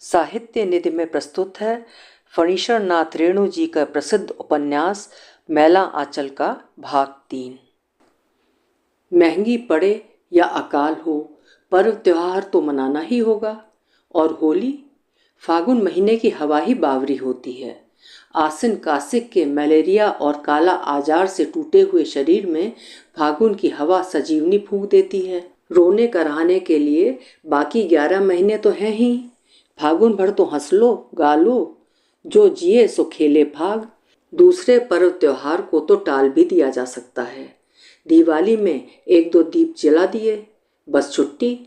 साहित्य निधि में प्रस्तुत है फणीश्वर नाथ रेणु जी का प्रसिद्ध उपन्यास मैला आंचल का भाग 3। महंगी पड़े या अकाल हो, पर्व त्योहार तो मनाना ही होगा। और होली, फागुन महीने की हवा ही बावरी होती है। आसिन कासिक के मलेरिया और काला आजार से टूटे हुए शरीर में फागुन की हवा सजीवनी फूंक देती है। रोने कराहने के लिए बाकी 11 महीने तो हैं ही। फागुन भर तो हंस लो गा लो, जो जिए सो खेले भाग। दूसरे पर्व त्योहार को तो टाल भी दिया जा सकता है। दिवाली में 1-2 दीप जला दिए, बस छुट्टी।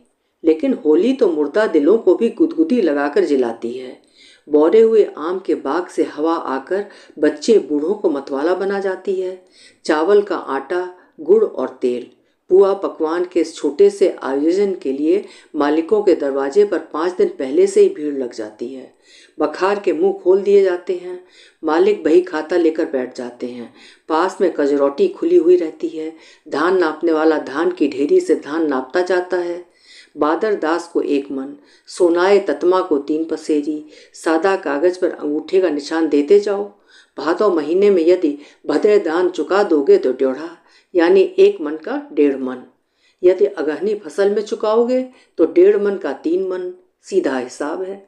लेकिन होली तो मुर्दा दिलों को भी गुदगुदी लगाकर जलाती है। बौरे हुए आम के बाग से हवा आकर बच्चे बूढ़ों को मतवाला बना जाती है। चावल का आटा, गुड़ और तेल, पुआ पकवान के इस छोटे से आयोजन के लिए मालिकों के दरवाजे पर 5 दिन पहले से ही भीड़ लग जाती है। बखार के मुंह खोल दिए जाते हैं। मालिक बही खाता लेकर बैठ जाते हैं। पास में कजरौटी खुली हुई रहती है। धान नापने वाला धान की ढेरी से धान नापता जाता है। बादर दास को 1 मन, सोनाए ततमा को 3 पसेरी, सादा कागज पर अंगूठे का निशान देते जाओ। भादौ महीने में यदि भद्रे दान चुका दोगे तो ड्योढ़ा, यानी 1 मन का 1.5 मन। यदि अगहनी फसल में चुकाओगे तो 1.5 मन का 3 मन, सीधा हिसाब है।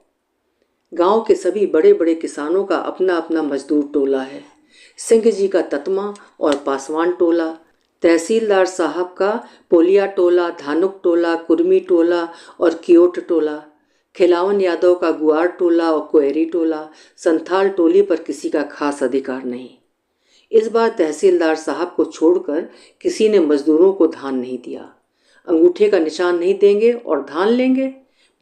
गांव के सभी बड़े बड़े किसानों का अपना अपना मजदूर टोला है। सिंह जी का ततमा और पासवान टोला, तहसीलदार साहब का पोलिया टोला, धानुक टोला, कुर्मी टोला और कियोट टोला, खिलावन यादव का गुआर टोला और कोयरी टोला। संथाल टोली पर किसी का खास अधिकार नहीं। इस बार तहसीलदार साहब को छोड़कर किसी ने मजदूरों को धान नहीं दिया। अंगूठे का निशान नहीं देंगे और धान लेंगे।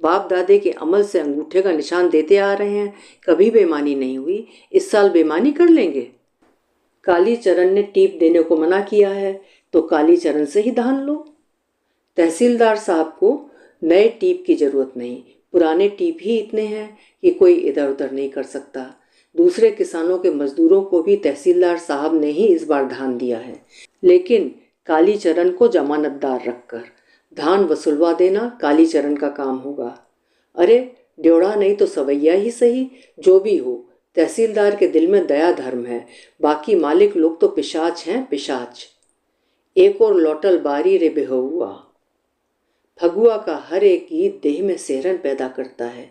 बाप दादे के अमल से अंगूठे का निशान देते आ रहे हैं, कभी बेईमानी नहीं हुई, इस साल बेईमानी कर लेंगे। कालीचरण ने टीप देने को मना किया है तो कालीचरण से ही धान लो। तहसीलदार साहब को नए टीप की जरूरत नहीं, पुराने टीप ही इतने हैं कि कोई इधर उधर नहीं कर सकता। दूसरे किसानों के मजदूरों को भी तहसीलदार साहब ने ही इस बार धान दिया है, लेकिन कालीचरण को जमानतदार रखकर धान वसूलवा देना कालीचरण का काम होगा। अरे ड्योढ़ा नहीं तो सवैया ही सही, जो भी हो, तहसीलदार के दिल में दया धर्म है। बाकी मालिक लोग तो पिशाच हैं, पिशाच। एक और लौटल बारी रे बेहुआ। फगुआ का हर एक गीत देह में सेहरन पैदा करता है।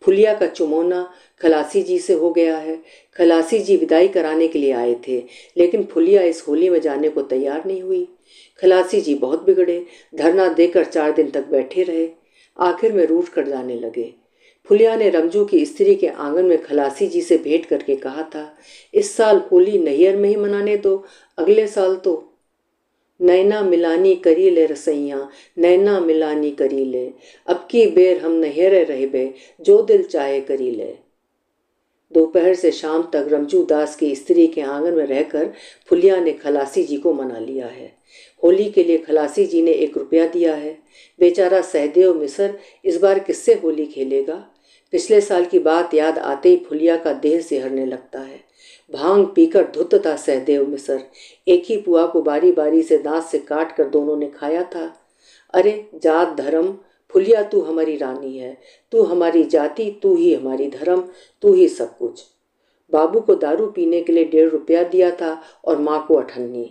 फुलिया का चुमौना खलासी जी से हो गया है। खलासी जी विदाई कराने के लिए आए थे, लेकिन फुलिया इस होली में जाने को तैयार नहीं हुई। खलासी जी बहुत बिगड़े, धरना देकर 4 दिन तक बैठे रहे। आखिर में रूठ कर जाने लगे। फुलिया ने रमजू की स्त्री के आंगन में खलासी जी से भेंट करके कहा था, इस साल होली नैहर में ही मनाने दो, अगले साल तो नैना मिलानी करी ले रसैया, नैना मिलानी करी ले, अब की बेर हम नैहरे रहबे, जो दिल चाहे करी ले। दोपहर से शाम तक रमजू दास की स्त्री के आंगन में रहकर फुलिया ने खलासी जी को मना लिया है। होली के लिए खलासी जी ने 1 रुपया दिया है। बेचारा सहदेव मिसर इस बार किससे होली खेलेगा। पिछले साल की बात याद आते ही फुलिया का देह सिहरने लगता है। भांग पीकर धुत था सहदेव मिसर। एक ही पुआ को बारी बारी से दांत से काट कर दोनों ने खाया था। अरे जात धर्म, फुलिया तू हमारी रानी है, तू हमारी जाति, तू ही हमारी धर्म, तू ही सब कुछ। बाबू को दारू पीने के लिए 1.5 रुपया दिया था और माँ को 98।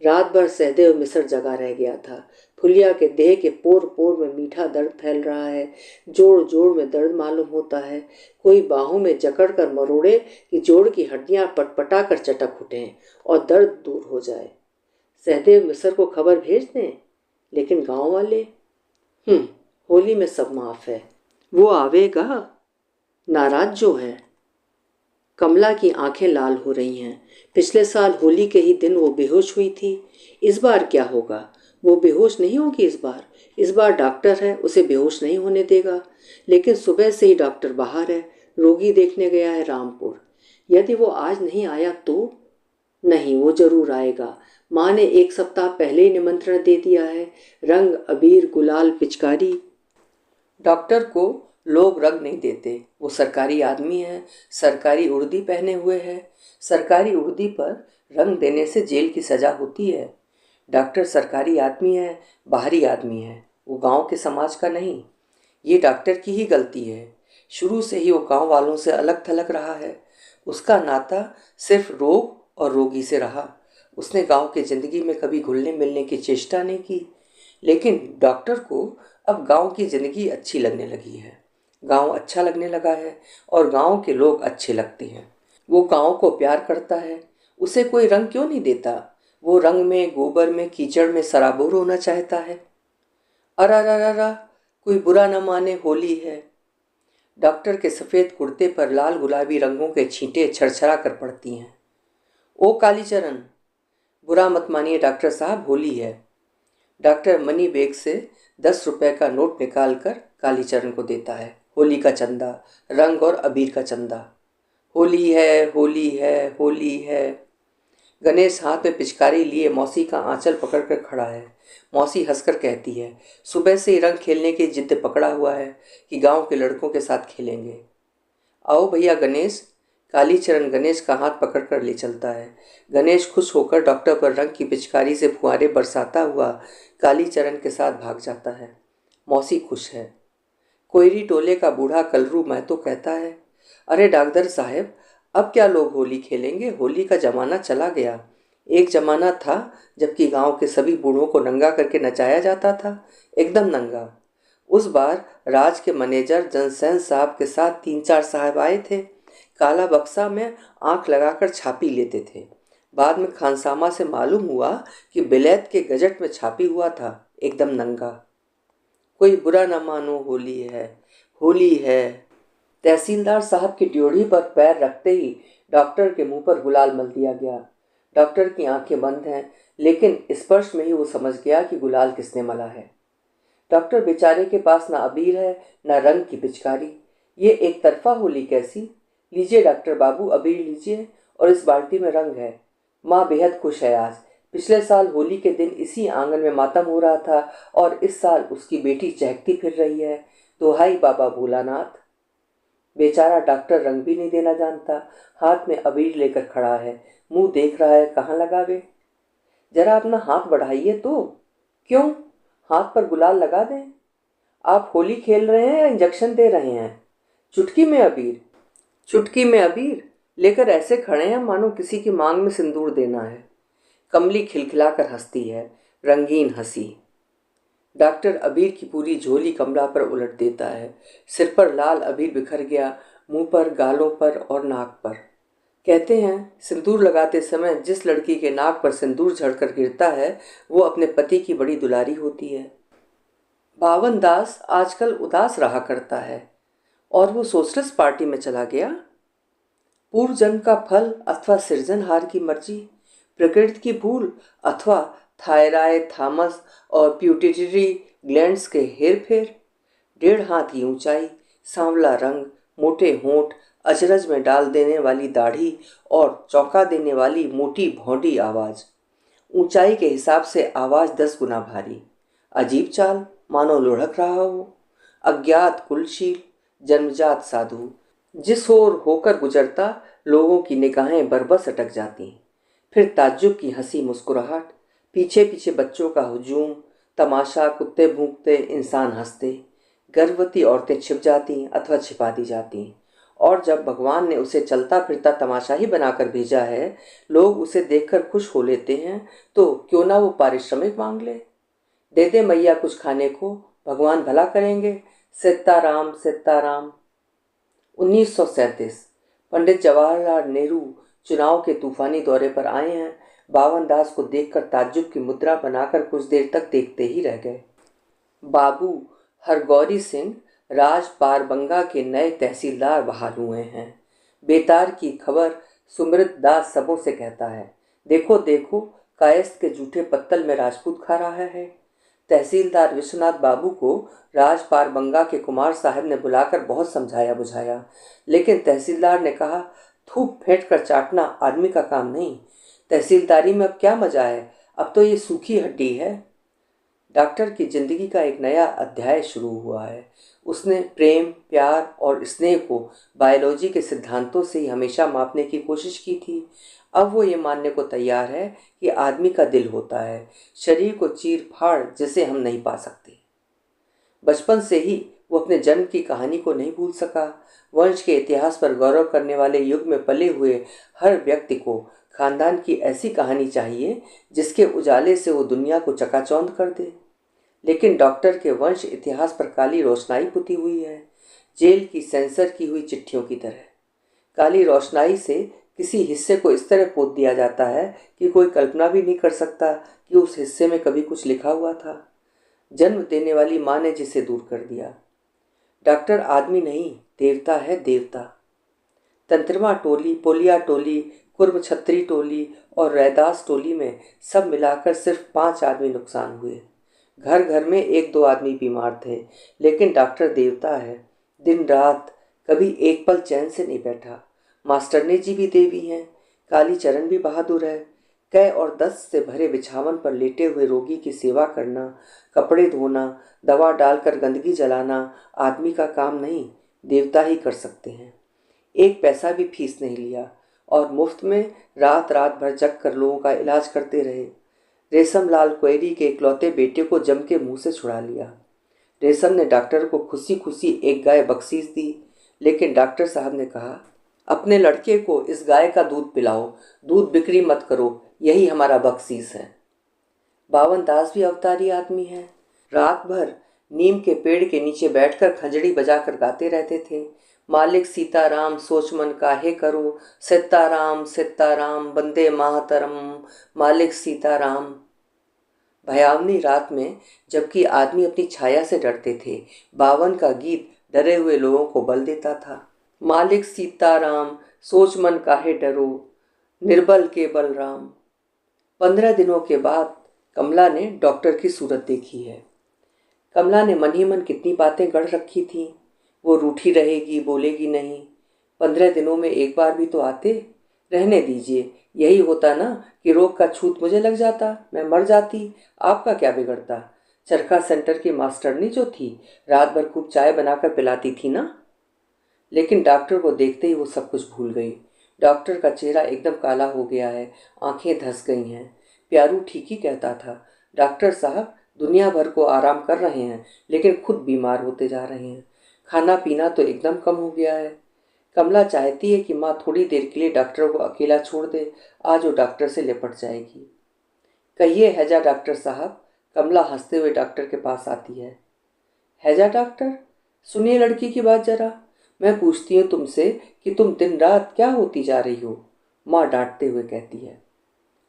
रात भर सहदेव मिसर जगा रह गया था। फुलिया के देह के पोर पोर में मीठा दर्द फैल रहा है। जोड़ जोड़ में दर्द मालूम होता है। कोई बाहों में जकड़ कर मरोड़े कि जोड़ की हड्डियां पटपटा कर चटक उठें और दर्द दूर हो जाए। सहदेव मिसर को खबर भेज दें, लेकिन गांव वाले, होली में सब माफ है, वो आवेगा, नाराज जो है। कमला की आंखें लाल हो रही हैं। पिछले साल होली के ही दिन वो बेहोश हुई थी। इस बार क्या होगा? वो बेहोश नहीं होगी इस बार डॉक्टर है, उसे बेहोश नहीं होने देगा। लेकिन सुबह से ही डॉक्टर बाहर है, रोगी देखने गया है रामपुर। यदि वो आज नहीं आया तो? नहीं, वो जरूर आएगा। माँ ने 1 सप्ताह पहले ही निमंत्रण दे दिया है। रंग, अबीर, गुलाल, पिचकारी। डॉक्टर को लोग रंग नहीं देते, वो सरकारी आदमी है, सरकारी उर्दी पहने हुए है। सरकारी उर्दी पर रंग देने से जेल की सजा होती है। डॉक्टर सरकारी आदमी है, बाहरी आदमी है, वो गांव के समाज का नहीं। ये डॉक्टर की ही गलती है। शुरू से ही वो गांव वालों से अलग थलग रहा है। उसका नाता सिर्फ रोग और रोगी से रहा। उसने गांव की जिंदगी में कभी घुलने मिलने की चेष्टा नहीं की। लेकिन डॉक्टर को अब गांव की जिंदगी अच्छी लगने लगी है। गांव अच्छा लगने लगा है और गांव के लोग अच्छे लगते हैं। वो गांव को प्यार करता है। उसे कोई रंग क्यों नहीं देता? वो रंग में, गोबर में, कीचड़ में सराबोर होना चाहता है। अरा, कोई बुरा न माने, होली है। डॉक्टर के सफ़ेद कुर्ते पर लाल गुलाबी रंगों के छींटे छरछरा कर पड़ती हैं। ओ कालीचरण, बुरा मत मानिए डॉक्टर साहब, होली है। डॉक्टर मनी बैग से 10 रुपए का नोट निकाल कर कालीचरण को देता है। होली का चंदा, रंग और अबीर का चंदा। होली है, होली है, होली है। गणेश हाथ में पिचकारी लिए मौसी का आंचल पकड़कर खड़ा है। मौसी हंसकर कहती है, सुबह से ही रंग खेलने की जिद पकड़ा हुआ है कि गांव के लड़कों के साथ खेलेंगे। आओ भैया गणेश। कालीचरण गणेश का हाथ पकड़कर ले चलता है। गणेश खुश होकर डॉक्टर पर रंग की पिचकारी से फुहारे बरसाता हुआ कालीचरण के साथ भाग जाता है। मौसी खुश है। कोयरी टोले का बूढ़ा कलरू महतो कहता है, अरे डॉक्टर साहब, अब क्या लोग होली खेलेंगे? होली का जमाना चला गया। एक जमाना था जबकि गांव के सभी बूढ़ों को नंगा करके नचाया जाता था, एकदम नंगा। उस बार राज के मैनेजर जनसैन साहब के साथ 3-4 साहब आए थे। काला बक्सा में आंख लगाकर छापी लेते थे। बाद में खानसामा से मालूम हुआ कि बिलैत के गजट में छापी हुआ था, एकदम नंगा। कोई बुरा न मानो, होली है, होली है। तहसीलदार साहब की ड्योढ़ी पर पैर रखते ही डॉक्टर के मुंह पर गुलाल मल दिया गया। डॉक्टर की आंखें बंद हैं, लेकिन स्पर्श में ही वो समझ गया कि गुलाल किसने मला है। डॉक्टर बेचारे के पास ना अबीर है, ना रंग की पिचकारी। ये एक तरफा होली कैसी? लीजिए डॉक्टर बाबू, अबीर लीजिए, और इस बाल्टी में रंग है। माँ बेहद खुश है आज। पिछले साल होली के दिन इसी आंगन में मातम हो रहा था और इस साल उसकी बेटी चहकती फिर रही है। दुहाई बाबा भोलानाथ। बेचारा डॉक्टर रंग भी नहीं देना जानता। हाथ में अबीर लेकर खड़ा है, मुंह देख रहा है कहाँ लगावे। जरा अपना हाथ बढ़ाइए तो। क्यों? हाथ पर गुलाल लगा दें। आप होली खेल रहे हैं या इंजेक्शन दे रहे हैं? चुटकी में अबीर, चुटकी में अबीर लेकर ऐसे खड़े हैं मानो किसी की मांग में सिंदूर देना है। कमली खिलखिलाकर हंसती है, रंगीन हंसी। डॉक्टर अबीर की पूरी झोली कमला पर उलट देता है। सिर पर लाल अबीर बिखर गया, मुंह पर, गालों पर और नाक पर। कहते हैं सिंदूर लगाते समय जिस लड़की के नाक पर सिंदूर झड़कर गिरता है वो अपने पति की बड़ी दुलारी होती है। बावन दास आजकल उदास रहा करता है और वो सोशलिस पार्टी में चला गया। पूर्व जन्म का फल अथवा सृजनहार की मर्जी, प्रकृति की भूल अथवा थायराइड, थामस और प्यूटिटरी ग्लैंड्स के हेर फेर। 1.5 हाथ की ऊंचाई, सांवला रंग, मोटे होंठ, अचरज में डाल देने वाली दाढ़ी और चौंका देने वाली मोटी भौंडी आवाज़। ऊंचाई के हिसाब से आवाज़ 10 गुना भारी। अजीब चाल, मानो लुढ़क रहा हो। अज्ञात कुलशील, जन्मजात साधु। जिस ओर होकर गुजरता लोगों की निगाहें बरबस अटक जाती। फिर ताज्जुब की हंसी मुस्कुराहट, पीछे पीछे बच्चों का हुजूम, तमाशा, कुत्ते भूंकते, इंसान हंसते। गर्भवती औरतें छिप जाती अथवा छिपा दी जाती। और जब भगवान ने उसे चलता फिरता तमाशा ही बनाकर भेजा है, लोग उसे देखकर खुश हो लेते हैं, तो क्यों ना वो पारिश्रमिक मांग ले। दे दे मैया कुछ खाने को, भगवान भला करेंगे। सीताराम सीताराम। 1937 पंडित जवाहरलाल नेहरू चुनाव के तूफानी दौरे पर आए हैं। बावन दास को देखकर ताज्जुब की मुद्रा बनाकर कुछ देर तक देखते ही रह गए। बाबू हरगौरी सिंह राज पारबंगा के नए तहसीलदार बहाल हुए हैं। बेतार की खबर सुमृत दास सबों से कहता है, देखो देखो, कायस्थ के जूठे पत्तल में राजपूत खा रहा है। तहसीलदार विश्वनाथ बाबू को राज पारबंगा के कुमार साहब ने बुलाकर बहुत समझाया बुझाया, लेकिन तहसीलदार ने कहा, थूक फेंट कर चाटना आदमी का काम नहीं। तहसीलदारी में अब क्या मजा है, अब तो ये सूखी हड्डी है। डॉक्टर की जिंदगी का एक नया अध्याय शुरू हुआ है। उसने प्रेम, प्यार और स्नेह को बायोलॉजी के सिद्धांतों से ही हमेशा मापने की कोशिश की थी। अब वो ये मानने को तैयार है कि आदमी का दिल होता है, शरीर को चीर फाड़ जिसे हम नहीं पा सकते। बचपन से ही वो अपने जन्म की कहानी को नहीं भूल सका। वंश के इतिहास पर गौरव करने वाले युग में पले हुए हर व्यक्ति को खानदान की ऐसी कहानी चाहिए जिसके उजाले से वो दुनिया को चकाचौंध कर दे। लेकिन डॉक्टर के वंश इतिहास पर काली रोशनाई पुती हुई है, जेल की सेंसर की हुई चिट्ठियों की तरह। काली रोशनाई से किसी हिस्से को इस तरह पोत दिया जाता है कि कोई कल्पना भी नहीं कर सकता कि उस हिस्से में कभी कुछ लिखा हुआ था। जन्म देने वाली माँ ने जिसे दूर कर दिया। डॉक्टर आदमी नहीं, देवता है, देवता। तंत्रमा टोली, पोलिया टोली, कुर्म छत्री टोली और रैदास टोली में सब मिलाकर सिर्फ 5 आदमी नुकसान हुए। घर घर में 1-2 आदमी बीमार थे, लेकिन डॉक्टर देवता है। दिन रात कभी एक पल चैन से नहीं बैठा। मास्टरनी जी भी देवी हैं, काली चरण भी बहादुर है। कै और दस्त से भरे बिछावन पर लेटे हुए रोगी की सेवा करना, कपड़े धोना, दवा डालकर गंदगी जलाना आदमी का काम नहीं, देवता ही कर सकते हैं। 1 पैसा भी फीस नहीं लिया और मुफ्त में रात रात भर जग कर लोगों का इलाज करते रहे। रेशम लाल क्वेरी के इकलौते बेटे को जम के मुंह से छुड़ा लिया। रेशम ने डॉक्टर को खुशी खुशी 1 गाय बख्शीश दी, लेकिन डॉक्टर साहब ने कहा, अपने लड़के को इस गाय का दूध पिलाओ, दूध बिक्री मत करो, यही हमारा बख्शीश है। बावन दास भी अवतारी आदमी है। रात भर नीम के पेड़ के नीचे बैठकर खंजड़ी बजाकर गाते रहते थे, मालिक सीताराम सोच मन काहे करो, सीताराम सीताराम वंदे मातरम, मालिक सीताराम। भयावनी रात में जबकि आदमी अपनी छाया से डरते थे, बावन का गीत डरे हुए लोगों को बल देता था। मालिक सीताराम सोच मन काहे डरो, निर्बल के बलराम। 15 दिनों के बाद कमला ने डॉक्टर की सूरत देखी है। कमला ने मन ही मन कितनी बातें गढ़ रखी थी। वो रूठी रहेगी, बोलेगी नहीं। 15 दिनों में एक बार भी तो आते। रहने दीजिए, यही होता ना कि रोग का छूत मुझे लग जाता, मैं मर जाती, आपका क्या बिगड़ता। चरखा सेंटर की मास्टरनी जो थी, रात भर खूब चाय बनाकर पिलाती थी ना। लेकिन डॉक्टर को देखते ही वो सब कुछ भूल गई। डॉक्टर का चेहरा एकदम काला हो गया है, आंखें धंस गई हैं। प्यारू ठीक ही कहता था, डॉक्टर साहब दुनिया भर को आराम कर रहे हैं, लेकिन खुद बीमार होते जा रहे हैं। खाना पीना तो एकदम कम हो गया है। कमला चाहती है कि माँ थोड़ी देर के लिए डॉक्टर को अकेला छोड़ दे, आज वो डॉक्टर से लिपट जाएगी। कहिए हैजा डॉक्टर साहब। कमला हंसते हुए डॉक्टर के पास आती है। हैजा डॉक्टर, सुनिए लड़की की बात जरा। मैं पूछती हूँ तुमसे कि तुम दिन रात क्या होती जा रही हो। माँ डांटते हुए कहती है।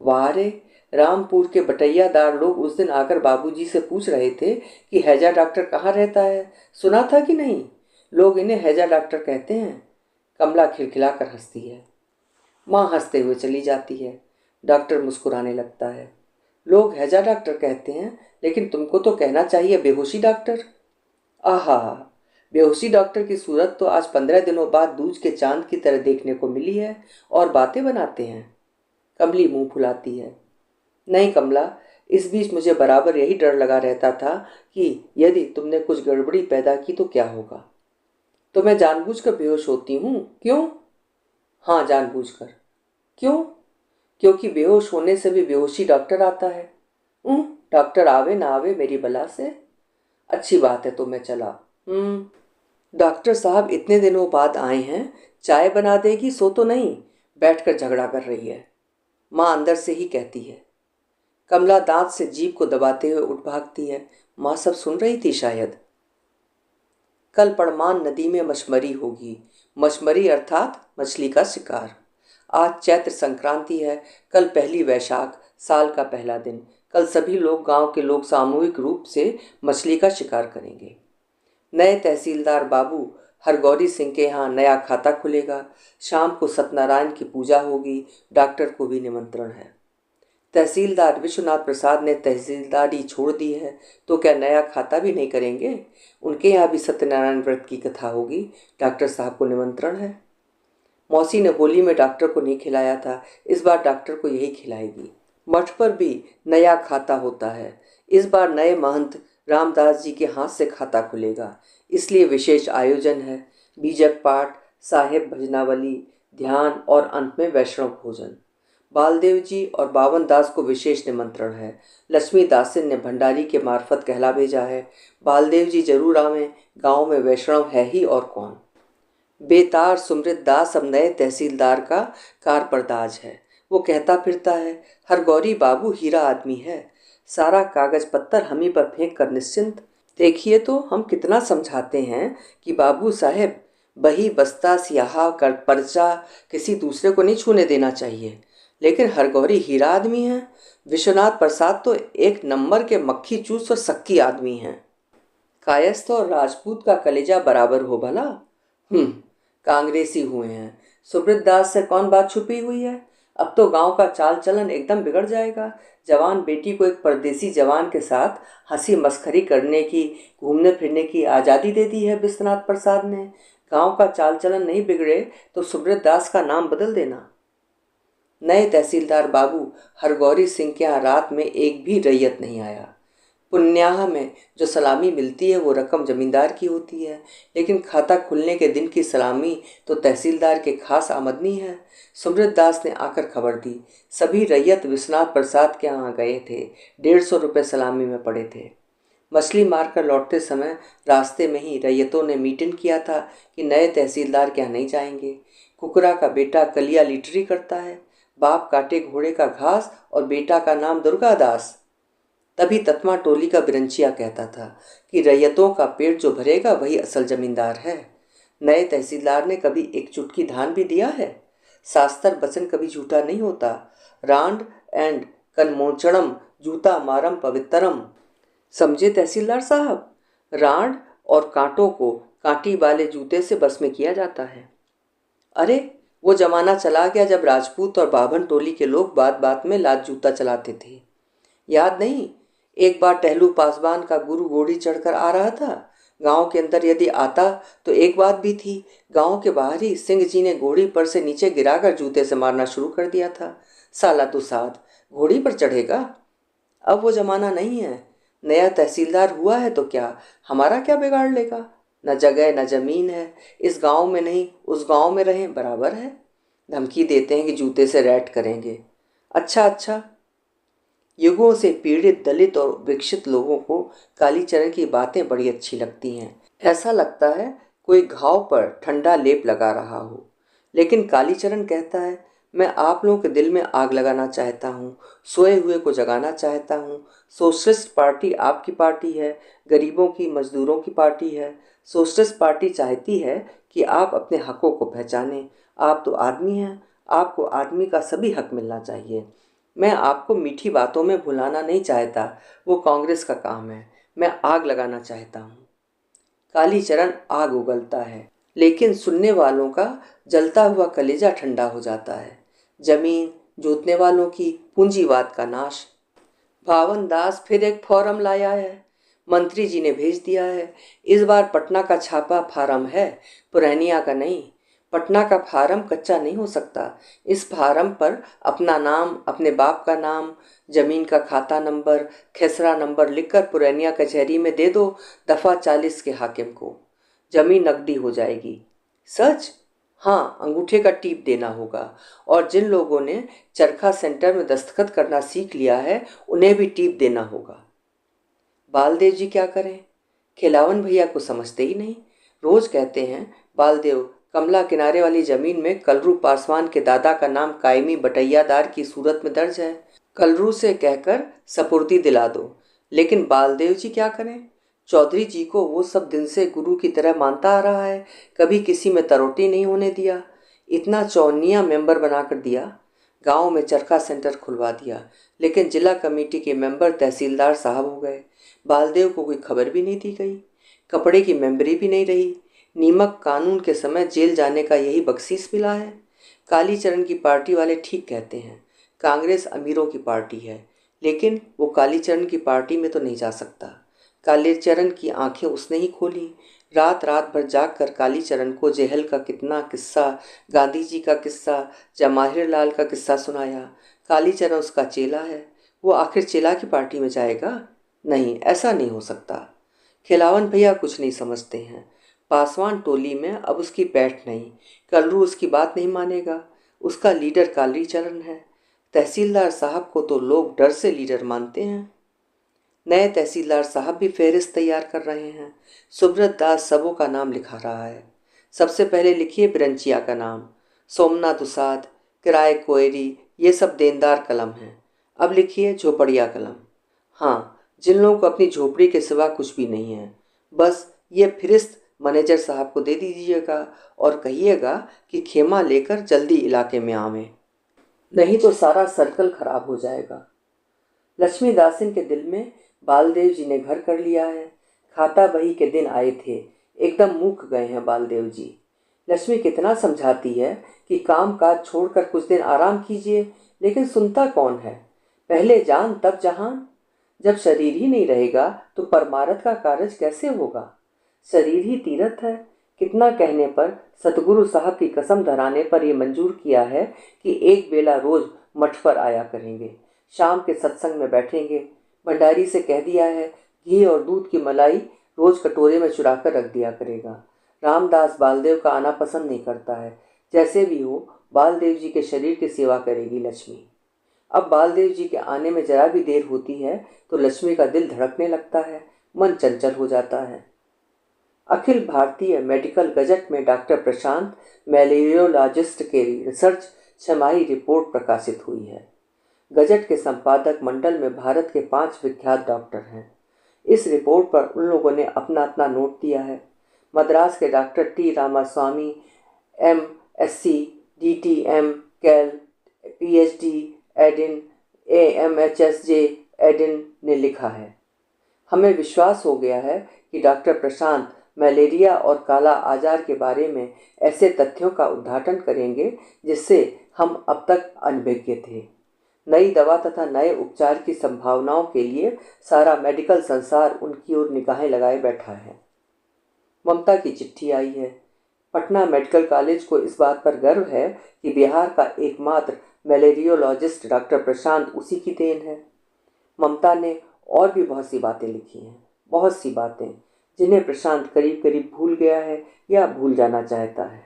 वाह रे, रामपुर के बटैयादार लोग उस दिन आकर बाबूजी से पूछ रहे थे कि हैजा डॉक्टर कहाँ रहता है, सुना था कि नहीं। लोग इन्हें हैजा डॉक्टर कहते हैं। कमला खिलखिलाकर हंसती है। माँ हंसते हुए चली जाती है। डॉक्टर मुस्कुराने लगता है। लोग हैजा डॉक्टर कहते हैं, लेकिन तुमको तो कहना चाहिए बेहोशी डॉक्टर। आहा, बेहोशी डॉक्टर की सूरत तो आज 15 दिनों बाद दूज के चांद की तरह देखने को मिली है और बातें बनाते हैं। कमली मुंह फुलाती है। नहीं कमला, इस बीच मुझे बराबर यही डर लगा रहता था कि यदि तुमने कुछ गड़बड़ी पैदा की तो क्या होगा। तो मैं जानबूझकर बेहोश होती हूँ, क्यों? हाँ, जानबूझकर। क्यों? क्योंकि बेहोश होने से भी बेहोशी डॉक्टर आता है। डॉक्टर आवे ना आवे मेरी बला से। अच्छी बात है, तो मैं चला। डॉक्टर साहब इतने दिनों बाद आए हैं, चाय बना देगी सो तो नहीं, बैठकर झगड़ा कर रही है। माँ अंदर से ही कहती है। कमला दांत से जीभ को दबाते हुए उठ भागती है। माँ सब सुन रही थी शायद। कल पड़मान नदी में मछमरी होगी। मछमरी अर्थात मछली का शिकार। आज चैत्र संक्रांति है, कल पहली वैशाख, साल का पहला दिन। कल सभी लोग, गांव के लोग सामूहिक रूप से मछली का शिकार करेंगे। नए तहसीलदार बाबू हरगौरी सिंह के यहाँ नया खाता खुलेगा। शाम को सत्यनारायण की पूजा होगी। डॉक्टर को भी निमंत्रण है। तहसीलदार विश्वनाथ प्रसाद ने तहसीलदारी छोड़ दी है, तो क्या नया खाता भी नहीं करेंगे? उनके यहाँ भी सत्यनारायण व्रत की कथा होगी। डॉक्टर साहब को निमंत्रण है। मौसी ने होली में डॉक्टर को नहीं खिलाया था, इस बार डॉक्टर को यही खिलाएगी। मठ पर भी नया खाता होता है। इस बार नए महंत रामदास जी के हाथ से खाता खुलेगा, इसलिए विशेष आयोजन है। बीजक पाठ, साहेब भजनावली, ध्यान और अंत में वैष्णव भोजन। बालदेव जी और बावन दास को विशेष निमंत्रण है। लक्ष्मी दासिन ने भंडारी के मार्फत कहला भेजा है। बालदेव जी जरूर आवें, गांव में वैष्णव है ही और कौन। बेतार सुमृत दास अब नए तहसीलदार का कारपरदाज है। वो कहता फिरता है, हरगौरी बाबू हीरा आदमी है, सारा कागज पत्तर हम ही पर फेंक कर निश्चिंत। देखिए तो हम कितना समझाते हैं कि बाबू साहेब बही बस्ता स्याहा कर पर्चा किसी दूसरे को नहीं छूने देना चाहिए, लेकिन हरगौरी हीरा आदमी है। विश्वनाथ प्रसाद तो एक नंबर के मक्खी चूस और सक्की आदमी हैं। कायस्थ और राजपूत का कलेजा बराबर हो भला। कांग्रेसी हुए हैं। सुब्रत दास से कौन बात छुपी हुई है। अब तो गांव का चाल चलन एकदम बिगड़ जाएगा। जवान बेटी को एक परदेसी जवान के साथ हंसी मस्खरी करने की, घूमने फिरने की आज़ादी दे दी है विश्वनाथ प्रसाद ने। गांव का चाल चलन नहीं बिगड़े तो सुब्रत दास का नाम बदल देना। नए तहसीलदार बाबू हरगौरी सिंह के यहाँ रात में एक भी रैयत नहीं आया। पुण्याह में जो सलामी मिलती है वो रकम जमींदार की होती है, लेकिन खाता खुलने के दिन की सलामी तो तहसीलदार के खास आमदनी है। सुब्रत दास ने आकर खबर दी। सभी रैयत विश्वनाथ प्रसाद के यहाँ गए थे। 150 रुपये सलामी में पड़े थे। मछली मारकर लौटते समय रास्ते में ही रैयतों ने मीटिंग किया था कि नए तहसीलदार के यहाँ नहीं जाएंगे। कुकरा का बेटा कलिया लीटरी करता है, बाप काटे घोड़े का घास और बेटा का नाम दुर्गादास। तभी ततमा टोली का बिरंचिया कहता था कि रैयतों का पेट जो भरेगा वही असल जमींदार है। नए तहसीलदार ने कभी एक चुटकी धान भी दिया है। शास्त्र वचन कभी झूठा नहीं होता। रांड एंड कनमोचड़म जूता मारम पवित्रम। समझे तहसीलदार साहब, रांड और कांटों को कांटी वाले जूते से बस में किया जाता है। अरे वो जमाना चला गया जब राजपूत और बाभन टोली के लोग बात बात में लात जूता चलाते थे। याद नहीं, एक बार टहलू पासवान का गुरु घोड़ी चढ़कर आ रहा था। गांव के अंदर यदि आता तो एक बात भी थी, गांव के बाहर ही सिंह जी ने घोड़ी पर से नीचे गिराकर जूते से मारना शुरू कर दिया था। साला तो साध घोड़ी पर चढ़ेगा। अब वो जमाना नहीं है। नया तहसीलदार हुआ है तो क्या हमारा क्या बिगाड़ लेगा। न जगह न जमीन है, इस गांव में नहीं उस गांव में रहें बराबर है। धमकी देते हैं कि जूते से रैट करेंगे। अच्छा, युगों से पीड़ित दलित और विकसित लोगों को कालीचरण की बातें बड़ी अच्छी लगती हैं। ऐसा लगता है कोई घाव पर ठंडा लेप लगा रहा हो। लेकिन कालीचरण कहता है, मैं आप लोगों के दिल में आग लगाना चाहता हूँ, सोए हुए को जगाना चाहता हूँ। सोशलिस्ट पार्टी आपकी पार्टी है, गरीबों की मजदूरों की पार्टी है। सोशलिस्ट पार्टी चाहती है कि आप अपने हकों को पहचानें। आप तो आदमी हैं, आपको आदमी का सभी हक मिलना चाहिए। मैं आपको मीठी बातों में भुलाना नहीं चाहता, वो कांग्रेस का काम है। मैं आग लगाना चाहता हूँ। कालीचरण आग उगलता है, लेकिन सुनने वालों का जलता हुआ कलेजा ठंडा हो जाता है। जमीन जोतने वालों की पूंजीवाद का नाश। भावन दास फिर एक फॉर्म लाया है। मंत्री जी ने भेज दिया है। इस बार पटना का छापा फार्म है, पुरैनिया का नहीं। पटना का फार्म कच्चा नहीं हो सकता। इस फार्म पर अपना नाम, अपने बाप का नाम, जमीन का खाता नंबर, खेसरा नंबर लिखकर पुरैनिया कचहरी में दे दो दफ़ा 40 के हाकिम को। जमीन नकदी हो जाएगी। सच? हाँ, अंगूठे का टीप देना होगा। और जिन लोगों ने चरखा सेंटर में दस्तखत करना सीख लिया है उन्हें भी टीप देना होगा। बालदेव जी क्या करें? खिलावन भैया को समझते ही नहीं। रोज कहते हैं, बालदेव कमला किनारे वाली जमीन में कलरू पासवान के दादा का नाम कायमी बटैयादार की सूरत में दर्ज है। कलरू से कहकर सपुर्दी दिला दो। लेकिन बालदेव जी क्या करें? चौधरी जी को वो सब दिन से गुरु की तरह मानता आ रहा है, कभी किसी में तरोटी नहीं होने दिया। इतना चौनिया मेंबर बनाकर दिया। गांव में चरखा सेंटर खुलवा दिया, लेकिन जिला कमेटी के मेंबर तहसीलदार साहब हो गए। बालदेव को कोई खबर भी नहीं दी गई। कपड़े की मेंबरी भी नहीं रही। नीमक कानून के समय जेल जाने का यही बख्शीश मिला है। कालीचरण की पार्टी वाले ठीक कहते हैं, कांग्रेस अमीरों की पार्टी है, लेकिन वो कालीचरण की पार्टी में तो नहीं जा सकता। कालीचरण की आंखें उसने ही खोली। रात रात भर जाग कर कालीचरण को जेहल का कितना किस्सा, गांधी जी का किस्सा, जवाहिर लाल का किस्सा सुनाया। कालीचरण उसका चेला है, वो आखिर चेला की पार्टी में जाएगा? नहीं, ऐसा नहीं हो सकता। खिलावन भैया कुछ नहीं समझते हैं। पासवान टोली में अब उसकी पैठ नहीं। कलरू उसकी बात नहीं मानेगा। उसका लीडर कालीचरण है। तहसीलदार साहब को तो लोग डर से लीडर मानते हैं। नए तहसीलदार साहब भी फहरिस्त तैयार कर रहे हैं। सुब्रत दास सबों का नाम लिखा रहा है। सबसे पहले लिखिए ब्रंचिया का नाम, सोमनाथ दुसाद, किराए कोयरी, ये सब देनदार कलम हैं। अब लिखिए झोपड़िया कलम। हाँ, जिन लोगों को अपनी झोपड़ी के सिवा कुछ भी नहीं है, बस ये फिरिस्त मैनेजर साहब को दे दीजिएगा और कहिएगा कि खेमा लेकर जल्दी इलाके में आवें, नहीं तो सारा सर्कल खराब हो जाएगा। लक्ष्मी दासिन के दिल में बालदेव जी ने घर कर लिया है। खाता बही के दिन आए थे, एकदम मूक गए हैं बालदेव जी। लक्ष्मी कितना समझाती है कि काम काज छोड़कर कुछ दिन आराम कीजिए, लेकिन सुनता कौन है। पहले जान तब जहान। जब शरीर ही नहीं रहेगा तो परमारथ का कार्य कैसे होगा। शरीर ही तीर्थ है। कितना कहने पर सतगुरु साहब की कसम धराने पर यह मंजूर किया है कि एक बेला रोज मठ पर आया करेंगे, शाम के सत्संग में बैठेंगे। भंडारी से कह दिया है घी और दूध की मलाई रोज कटोरे में चुरा कर रख दिया करेगा। रामदास बालदेव का आना पसंद नहीं करता है। जैसे भी हो बालदेव जी के शरीर की सेवा करेगी लक्ष्मी। अब बालदेव जी के आने में जरा भी देर होती है तो लक्ष्मी का दिल धड़कने लगता है, मन चंचल हो जाता है। अखिल भारतीय मेडिकल गजट में डॉक्टर प्रशांत मैलेरियोलॉजिस्ट के रिसर्च छमाही रिपोर्ट प्रकाशित हुई है। गजट के संपादक मंडल में भारत के 5 विख्यात डॉक्टर हैं। इस रिपोर्ट पर उन लोगों ने अपना अपना नोट दिया है। मद्रास के doctor T Ramaswami, MSc, DTM, कैल, PhD, एडिन, AMHSJ, एडिन ने लिखा है, हमें विश्वास हो गया है कि डॉक्टर प्रशांत मलेरिया और काला आजार के बारे में ऐसे तथ्यों का उद्घाटन करेंगे जिससे हम अब तक अनभिज्ञ थे। नई दवा तथा नए उपचार की संभावनाओं के लिए सारा मेडिकल संसार उनकी ओर निगाहें लगाए बैठा है। ममता की चिट्ठी आई है। पटना मेडिकल कॉलेज को इस बात पर गर्व है कि बिहार का एकमात्र मलेरियोलॉजिस्ट डॉक्टर प्रशांत उसी की देन है। ममता ने और भी बहुत सी बातें लिखी हैं, बहुत सी बातें जिन्हें प्रशांत करीब करीब भूल गया है या भूल जाना चाहता है।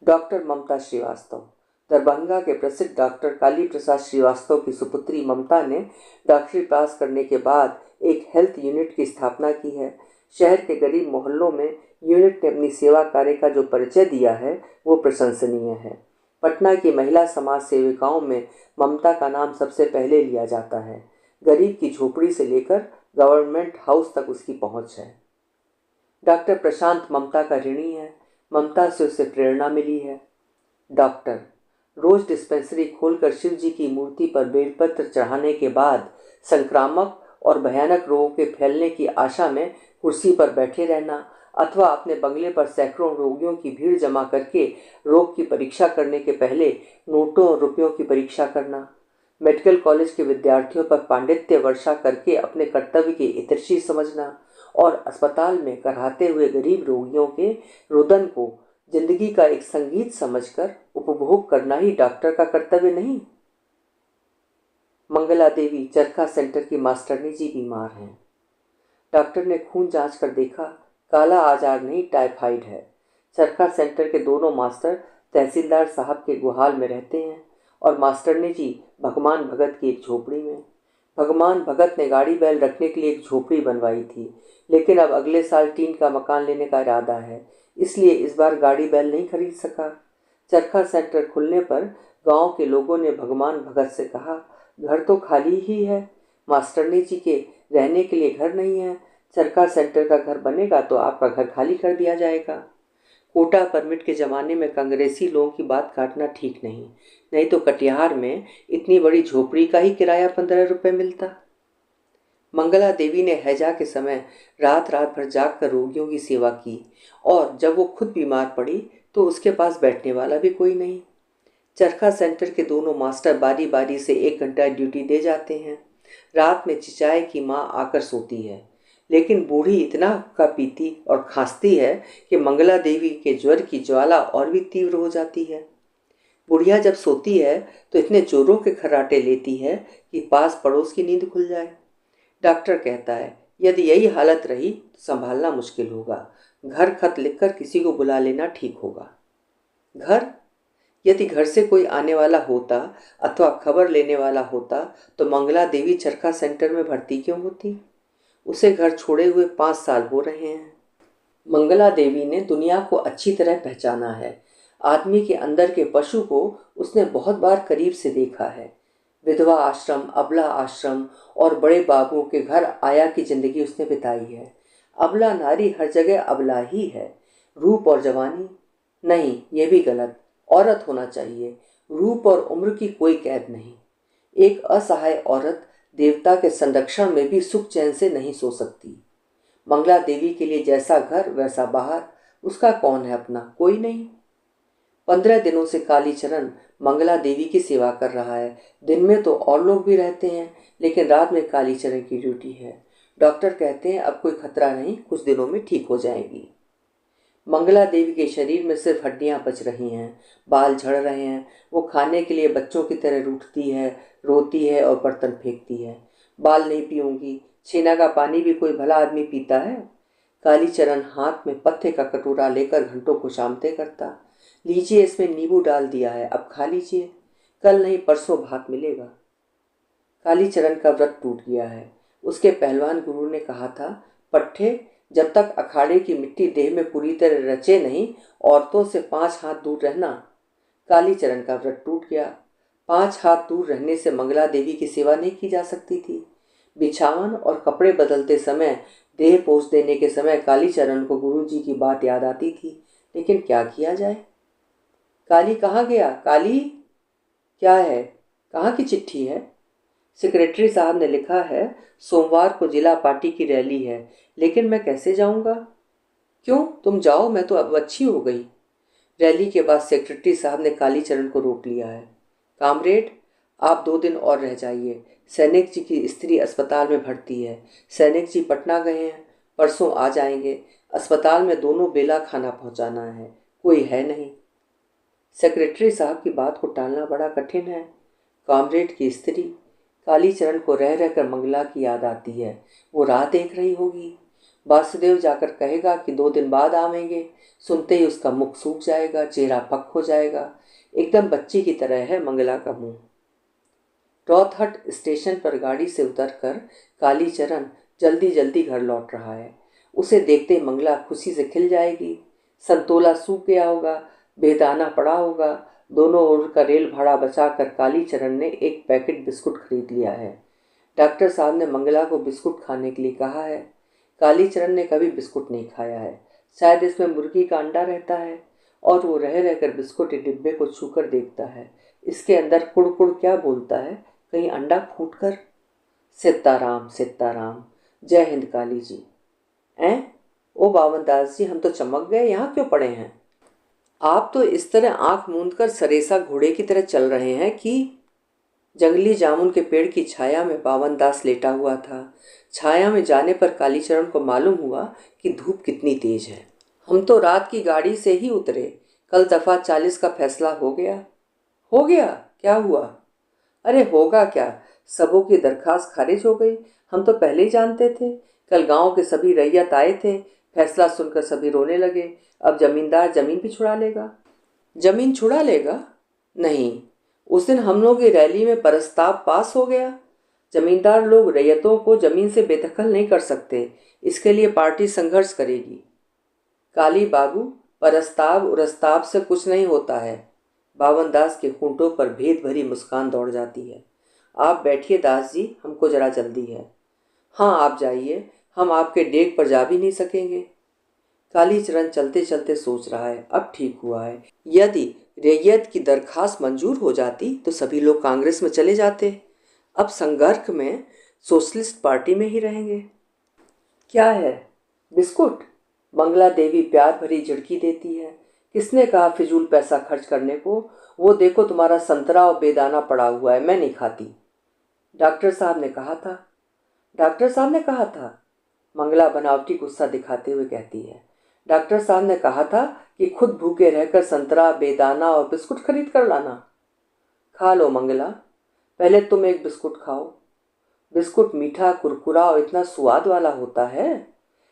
डॉक्टर ममता श्रीवास्तव। दरभंगा के प्रसिद्ध डॉक्टर काली प्रसाद श्रीवास्तव की सुपुत्री ममता ने डॉक्टरी पास करने के बाद एक हेल्थ यूनिट की स्थापना की है। शहर के गरीब मोहल्लों में यूनिट ने अपनी सेवा कार्य का जो परिचय दिया है वो प्रशंसनीय है। पटना की महिला समाज सेविकाओं में ममता का नाम सबसे पहले लिया जाता है। गरीब की झोपड़ी से लेकर गवर्नमेंट हाउस तक उसकी पहुंच है। डॉक्टर प्रशांत ममता का ऋणी है। ममता से उसे प्रेरणा मिली है। डॉक्टर रोज डिस्पेंसरी खोलकर शिव जी की मूर्ति पर बेलपत्र चढ़ाने के बाद संक्रामक और भयानक रोगों के फैलने की आशा में कुर्सी पर बैठे रहना अथवा अपने बंगले पर सैकड़ों रोगियों की भीड़ जमा करके रोग की परीक्षा करने के पहले नोटों और रुपयों की परीक्षा करना, मेडिकल कॉलेज के विद्यार्थियों पर पांडित्य वर्षा करके अपने कर्तव्य की इतरशी समझना और अस्पताल में कराहते हुए गरीब रोगियों के रुदन को जिंदगी का एक संगीत समझकर उपभोग करना ही डॉक्टर का कर्तव्य नहीं। मंगला देवी चरखा सेंटर की मास्टरनी जी बीमार हैं। डॉक्टर ने खून जांच कर देखा, काला आजार नहीं टाइफाइड है। चरखा सेंटर के दोनों मास्टर तहसीलदार साहब के गुहाल में रहते हैं और मास्टरनी जी भगवान भगत की एक झोपड़ी में। भगवान भगत ने गाड़ी बैल रखने के लिए एक झोपड़ी बनवाई थी, लेकिन अब अगले साल टीन का मकान लेने का इरादा है, इसलिए इस बार गाड़ी बैल नहीं खरीद सका। चरखा सेंटर खुलने पर गांव के लोगों ने भगवान भगत से कहा, घर तो खाली ही है, मास्टरनी जी के रहने के लिए घर नहीं है। चरखा सेंटर का घर बनेगा तो आपका घर खाली कर दिया जाएगा। कोटा परमिट के ज़माने में कांग्रेसी लोगों की बात काटना ठीक नहीं, नहीं तो कटिहार में इतनी बड़ी झोपड़ी का ही किराया 15 रुपये मिलता। मंगला देवी ने हैजा के समय रात रात भर जाग कर रोगियों की सेवा की और जब वो खुद बीमार पड़ी तो उसके पास बैठने वाला भी कोई नहीं। चरखा सेंटर के दोनों मास्टर बारी बारी से 1 घंटा ड्यूटी दे जाते हैं। रात में चिचाए की माँ आकर सोती है, लेकिन बूढ़ी इतना हुक्का पीती और खांसती है कि मंगला देवी के ज्वर की ज्वाला और भी तीव्र हो जाती है। बुढ़िया जब सोती है तो इतने जोरों के खर्राटे लेती है कि पास पड़ोस की नींद खुल जाए। डॉक्टर कहता है यदि यही हालत रही तो संभालना मुश्किल होगा। घर खत लिखकर किसी को बुला लेना ठीक होगा। घर यदि घर से कोई आने वाला होता अथवा खबर लेने वाला होता तो मंगला देवी चरखा सेंटर में भर्ती क्यों होती? उसे घर छोड़े हुए 5 साल हो रहे हैं। मंगला देवी ने दुनिया को अच्छी तरह पहचाना है। आदमी के अंदर के पशु को उसने बहुत बार करीब से देखा है। विधवा आश्रम, अबला आश्रम और बड़े बाबुओं के घर आया की जिंदगी उसने बिताई है। अबला नारी हर जगह अबला ही है। रूप और जवानी नहीं, ये भी गलत। औरत होना चाहिए। रूप और उम्र की कोई कैद नहीं। एक असहाय औरत देवता के संरक्षण में भी सुख चैन से नहीं सो सकती। मंगला देवी के लिए जैसा घर वैसा बाहर। उसका कौन है अपना? कोई नहीं। 15 दिनों से कालीचरण मंगला देवी की सेवा कर रहा है। दिन में तो और लोग भी रहते हैं, लेकिन रात में कालीचरण की ड्यूटी है। डॉक्टर कहते हैं अब कोई खतरा नहीं, कुछ दिनों में ठीक हो जाएगी। मंगला देवी के शरीर में सिर्फ हड्डियां बच रही हैं, बाल झड़ रहे हैं। वो खाने के लिए बच्चों की तरह रूठती है, रोती है और बर्तन फेंकती है। बाल नहीं पीऊंगी। छेना का पानी भी कोई भला आदमी पीता है? कालीचरण हाथ में पत्ते का कटोरा लेकर घंटों खुशामते करता। लीजिए, इसमें नींबू डाल दिया है, अब खा लीजिए, कल नहीं परसों भात मिलेगा। कालीचरण का व्रत टूट गया है। उसके पहलवान गुरु ने कहा था, पट्टे, जब तक अखाड़े की मिट्टी देह में पूरी तरह रचे नहीं, औरतों से 5 हाथ दूर रहना। कालीचरण का व्रत टूट गया। 5 हाथ दूर रहने से मंगला देवी की सेवा नहीं की जा सकती थी। बिछावन और कपड़े बदलते समय, देह पोंछ देने के समय कालीचरण को गुरुजी की बात याद आती थी, लेकिन क्या किया जाए? काली कहाँ गया? काली, क्या है? कहाँ की चिट्ठी है? सेक्रेटरी साहब ने लिखा है, सोमवार को जिला पार्टी की रैली है, लेकिन मैं कैसे जाऊंगा? क्यों, तुम जाओ, मैं तो अब अच्छी हो गई। रैली के बाद सेक्रेटरी साहब ने कालीचरण को रोक लिया है। कामरेड, आप 2 दिन और रह जाइए। सैनिक जी की स्त्री अस्पताल में भर्ती है। सैनिक जी पटना गए हैं, परसों आ जाएंगे। अस्पताल में दोनों बेला खाना पहुंचाना है, कोई है नहीं। सेक्रेटरी साहब की बात को टालना बड़ा कठिन है। कामरेड की स्त्री। कालीचरण को रह रहकर मंगला की याद आती है। वो राह देख रही होगी। वासुदेव जाकर कहेगा कि 2 दिन बाद आवेंगे। सुनते ही उसका मुख सूख जाएगा, चेहरा पक हो जाएगा। एकदम बच्ची की तरह है मंगला का मुंह। रौतहट स्टेशन पर गाड़ी से उतरकर कालीचरण जल्दी जल्दी घर लौट रहा है। उसे देखते ही मंगला खुशी से खिल जाएगी। संतोला सूख गया होगा, बेदाना पड़ा होगा। दोनों ओर का रेल भाड़ा बचाकर कालीचरण ने एक पैकेट बिस्कुट खरीद लिया है। डॉक्टर साहब ने मंगला को बिस्कुट खाने के लिए कहा है। कालीचरण ने कभी बिस्कुट नहीं खाया है। शायद इसमें मुर्गी का अंडा रहता है, और वो रह रहकर बिस्कुट के डिब्बे को छूकर देखता है। इसके अंदर कुड़ क्या बोलता है? कहीं अंडा फूटकर? सीताराम सीताराम, जय हिंद काली जी। ओ बावन दास जी, हम तो चमक गए, यहाँ क्यों पड़े हैं? आप तो इस तरह आंख मूंद कर सरेसा घोड़े की तरह चल रहे हैं कि। जंगली जामुन के पेड़ की छाया में बावन दास लेटा हुआ था। छाया में जाने पर कालीचरण को मालूम हुआ कि धूप कितनी तेज है। हम तो रात की गाड़ी से ही उतरे। कल दफा 40 का फैसला हो गया। हो गया? क्या हुआ? अरे होगा क्या, सबों की दरखास्त खारिज हो गई। हम तो पहले ही जानते थे। कल गांव के सभी रैयत आए थे। फैसला सुनकर सभी रोने लगे। अब जमींदार जमीन भी छुड़ा लेगा। जमीन छुड़ा लेगा? नहीं, उस दिन हम लोग की रैली में प्रस्ताव पास हो गया। जमींदार लोग रैयतों को जमीन से बेदखल नहीं कर सकते। इसके लिए पार्टी संघर्ष करेगी। काली बाबू, प्रस्ताव उरस्ताव से कुछ नहीं होता है। बावन दास के होंठों पर भेद भरी मुस्कान दौड़ जाती है। आप बैठिए दास जी, हमको जरा जल्दी है। हाँ, आप जाइए, हम आपके डेग पर जा भी नहीं सकेंगे। कालीचरण चलते चलते सोच रहा है, अब ठीक हुआ है। यदि रैयत की दरखास्त मंजूर हो जाती तो सभी लोग कांग्रेस में चले जाते। अब संघर्ष में सोशलिस्ट पार्टी में ही रहेंगे। क्या है? बिस्कुट? मंगला देवी प्यार भरी झिड़की देती है। किसने कहा फिजूल पैसा खर्च करने को? वो देखो, तुम्हारा संतरा और बेदाना पड़ा हुआ है, मैं नहीं खाती। डॉक्टर साहब ने कहा था। डॉक्टर साहब ने कहा था? मंगला बनावटी गुस्सा दिखाते हुए कहती है। डॉक्टर साहब ने कहा था कि खुद भूखे रहकर संतरा, बेदाना और बिस्कुट खरीद कर लाना। खा लो मंगला, पहले तुम एक बिस्कुट खाओ। बिस्कुट मीठा, कुरकुरा और इतना स्वाद वाला होता है।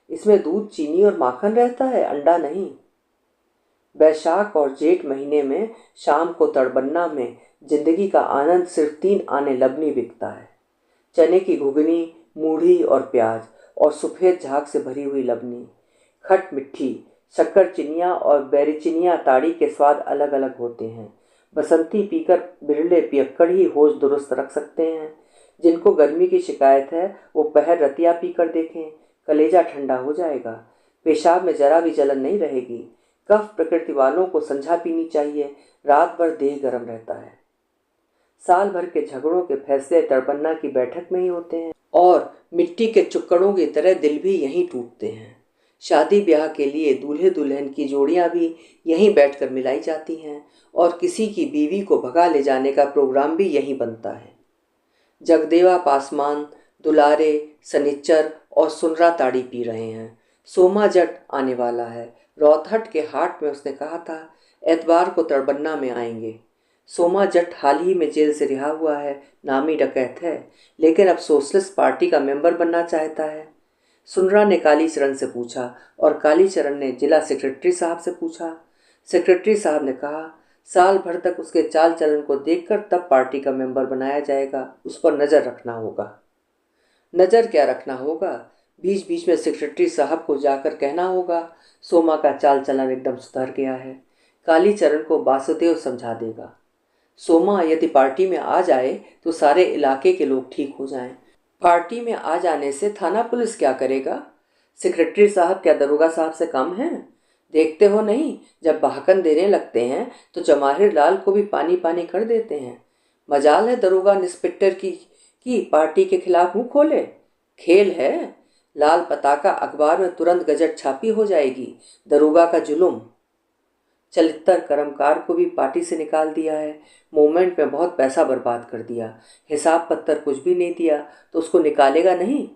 इसमें दूध, चीनी और माखन रहता है, अंडा नहीं। वैशाख और जेठ महीने में शाम को तड़बन्ना में जिंदगी का आनंद सिर्फ 3 आने लबनी बिकता है। चने की घुगनी, मूढ़ी और प्याज और सफ़ेद झाग से भरी हुई लबनी, खट मिट्ठी, शक्कर चिनिया और बैरीचिनिया ताड़ी के स्वाद अलग अलग होते हैं। बसंती पीकर बिरले पियक्कड़ ही होश दुरुस्त रख सकते हैं। जिनको गर्मी की शिकायत है वो पहर रतिया पीकर देखें, कलेजा ठंडा हो जाएगा। पेशाब में जरा भी जलन नहीं रहेगी। कफ प्रकृति वालों को संझा पीनी चाहिए, रात भर देह गर्म रहता है। साल भर के झगड़ों के फैसले तड़पन्ना की बैठक में ही होते हैं और मिट्टी के चुक्कड़ों की तरह दिल भी यहीं टूटते हैं। शादी ब्याह के लिए दूल्हे दुल्हन की जोड़ियां भी यहीं बैठकर मिलाई जाती हैं और किसी की बीवी को भगा ले जाने का प्रोग्राम भी यहीं बनता है। जगदेवा पासवान दुलारे सनिच्चर और सुनरा ताड़ी पी रहे हैं। सोमा जट आने वाला है। रौतहट के हाट में उसने कहा था एतवार को तड़बन्ना में आएंगे। सोमा जट हाल ही में जेल से रिहा हुआ है, नामी डकैत है, लेकिन अब सोशलिस्ट पार्टी का मेंबर बनना चाहता है। सुनरा ने कालीचरण से पूछा और कालीचरण ने जिला सेक्रेटरी साहब से पूछा। सेक्रेटरी साहब ने कहा साल भर तक उसके चाल चलन को देखकर तब पार्टी का मेंबर बनाया जाएगा, उस पर नज़र रखना होगा। नज़र क्या रखना होगा, बीच बीच में सेक्रेटरी साहब को जाकर कहना होगा सोमा का चाल चलन एकदम सुधर गया है। कालीचरण को वासुदेव समझा देगा। सोमा यदि पार्टी में आ जाए तो सारे इलाके के लोग ठीक हो जाएं। पार्टी में आ जाने से थाना पुलिस क्या करेगा? सेक्रेटरी साहब क्या दरोगा साहब से कम हैं? देखते हो नहीं, जब भाषण देने लगते हैं तो जवाहिर लाल को भी पानी पानी कर देते हैं। मजाल है दरोगा इंस्पेक्टर की पार्टी के खिलाफ मुंह खोले। खेल है, लाल पताका अखबार में तुरंत गजट छापी हो जाएगी। दरोगा का जुलुम। चलित्तर कर्मकार को भी पार्टी से निकाल दिया है। मूवमेंट में बहुत पैसा बर्बाद कर दिया, हिसाब पत्तर कुछ भी नहीं दिया तो उसको निकालेगा नहीं।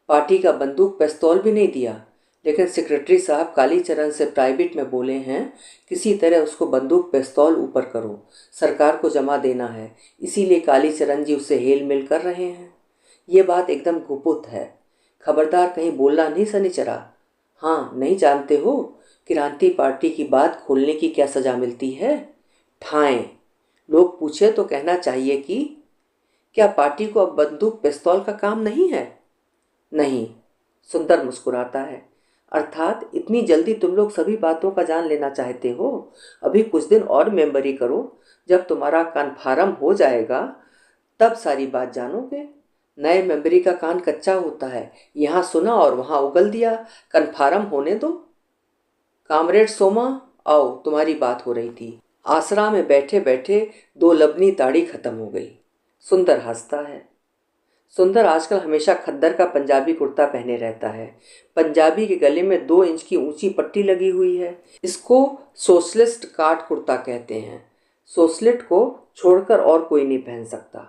पार्टी का बंदूक पिस्तौल भी नहीं दिया, लेकिन सेक्रेटरी साहब कालीचरण से प्राइवेट में बोले हैं किसी तरह उसको बंदूक पिस्तौल ऊपर करो, सरकार को जमा देना है। इसीलिए कालीचरण जी उससे हेल मेल कर रहे हैं। ये बात एकदम गुपुत है, खबरदार कहीं बोलना नहीं सनिचरा। हाँ, नहीं जानते हो क्रांति पार्टी की बात खोलने की क्या सज़ा मिलती है? ठाएं। लोग पूछे तो कहना चाहिए कि क्या पार्टी को अब बंदूक पिस्तौल का काम नहीं है? नहीं। सुंदर मुस्कुराता है। अर्थात इतनी जल्दी तुम लोग सभी बातों का जान लेना चाहते हो? अभी कुछ दिन और मेंबरी करो, जब तुम्हारा कन्फर्म हो जाएगा तब सारी बात जानोगे। नए मेंबरी का कान कच्चा होता है, यहाँ सुना और वहाँ उगल दिया। कन्फर्म होने दो। कामरेड सोमा, आओ, तुम्हारी बात हो रही थी। आसरा में बैठे बैठे 2 लबनी ताड़ी खत्म हो गई। सुंदर हंसता है। सुंदर आजकल हमेशा खद्दर का पंजाबी कुर्ता पहने रहता है। पंजाबी के गले में 2 इंच की ऊंची पट्टी लगी हुई है। इसको सोशलिस्ट काट कुर्ता कहते हैं। सोशलिस्ट को छोड़कर और कोई नहीं पहन सकता।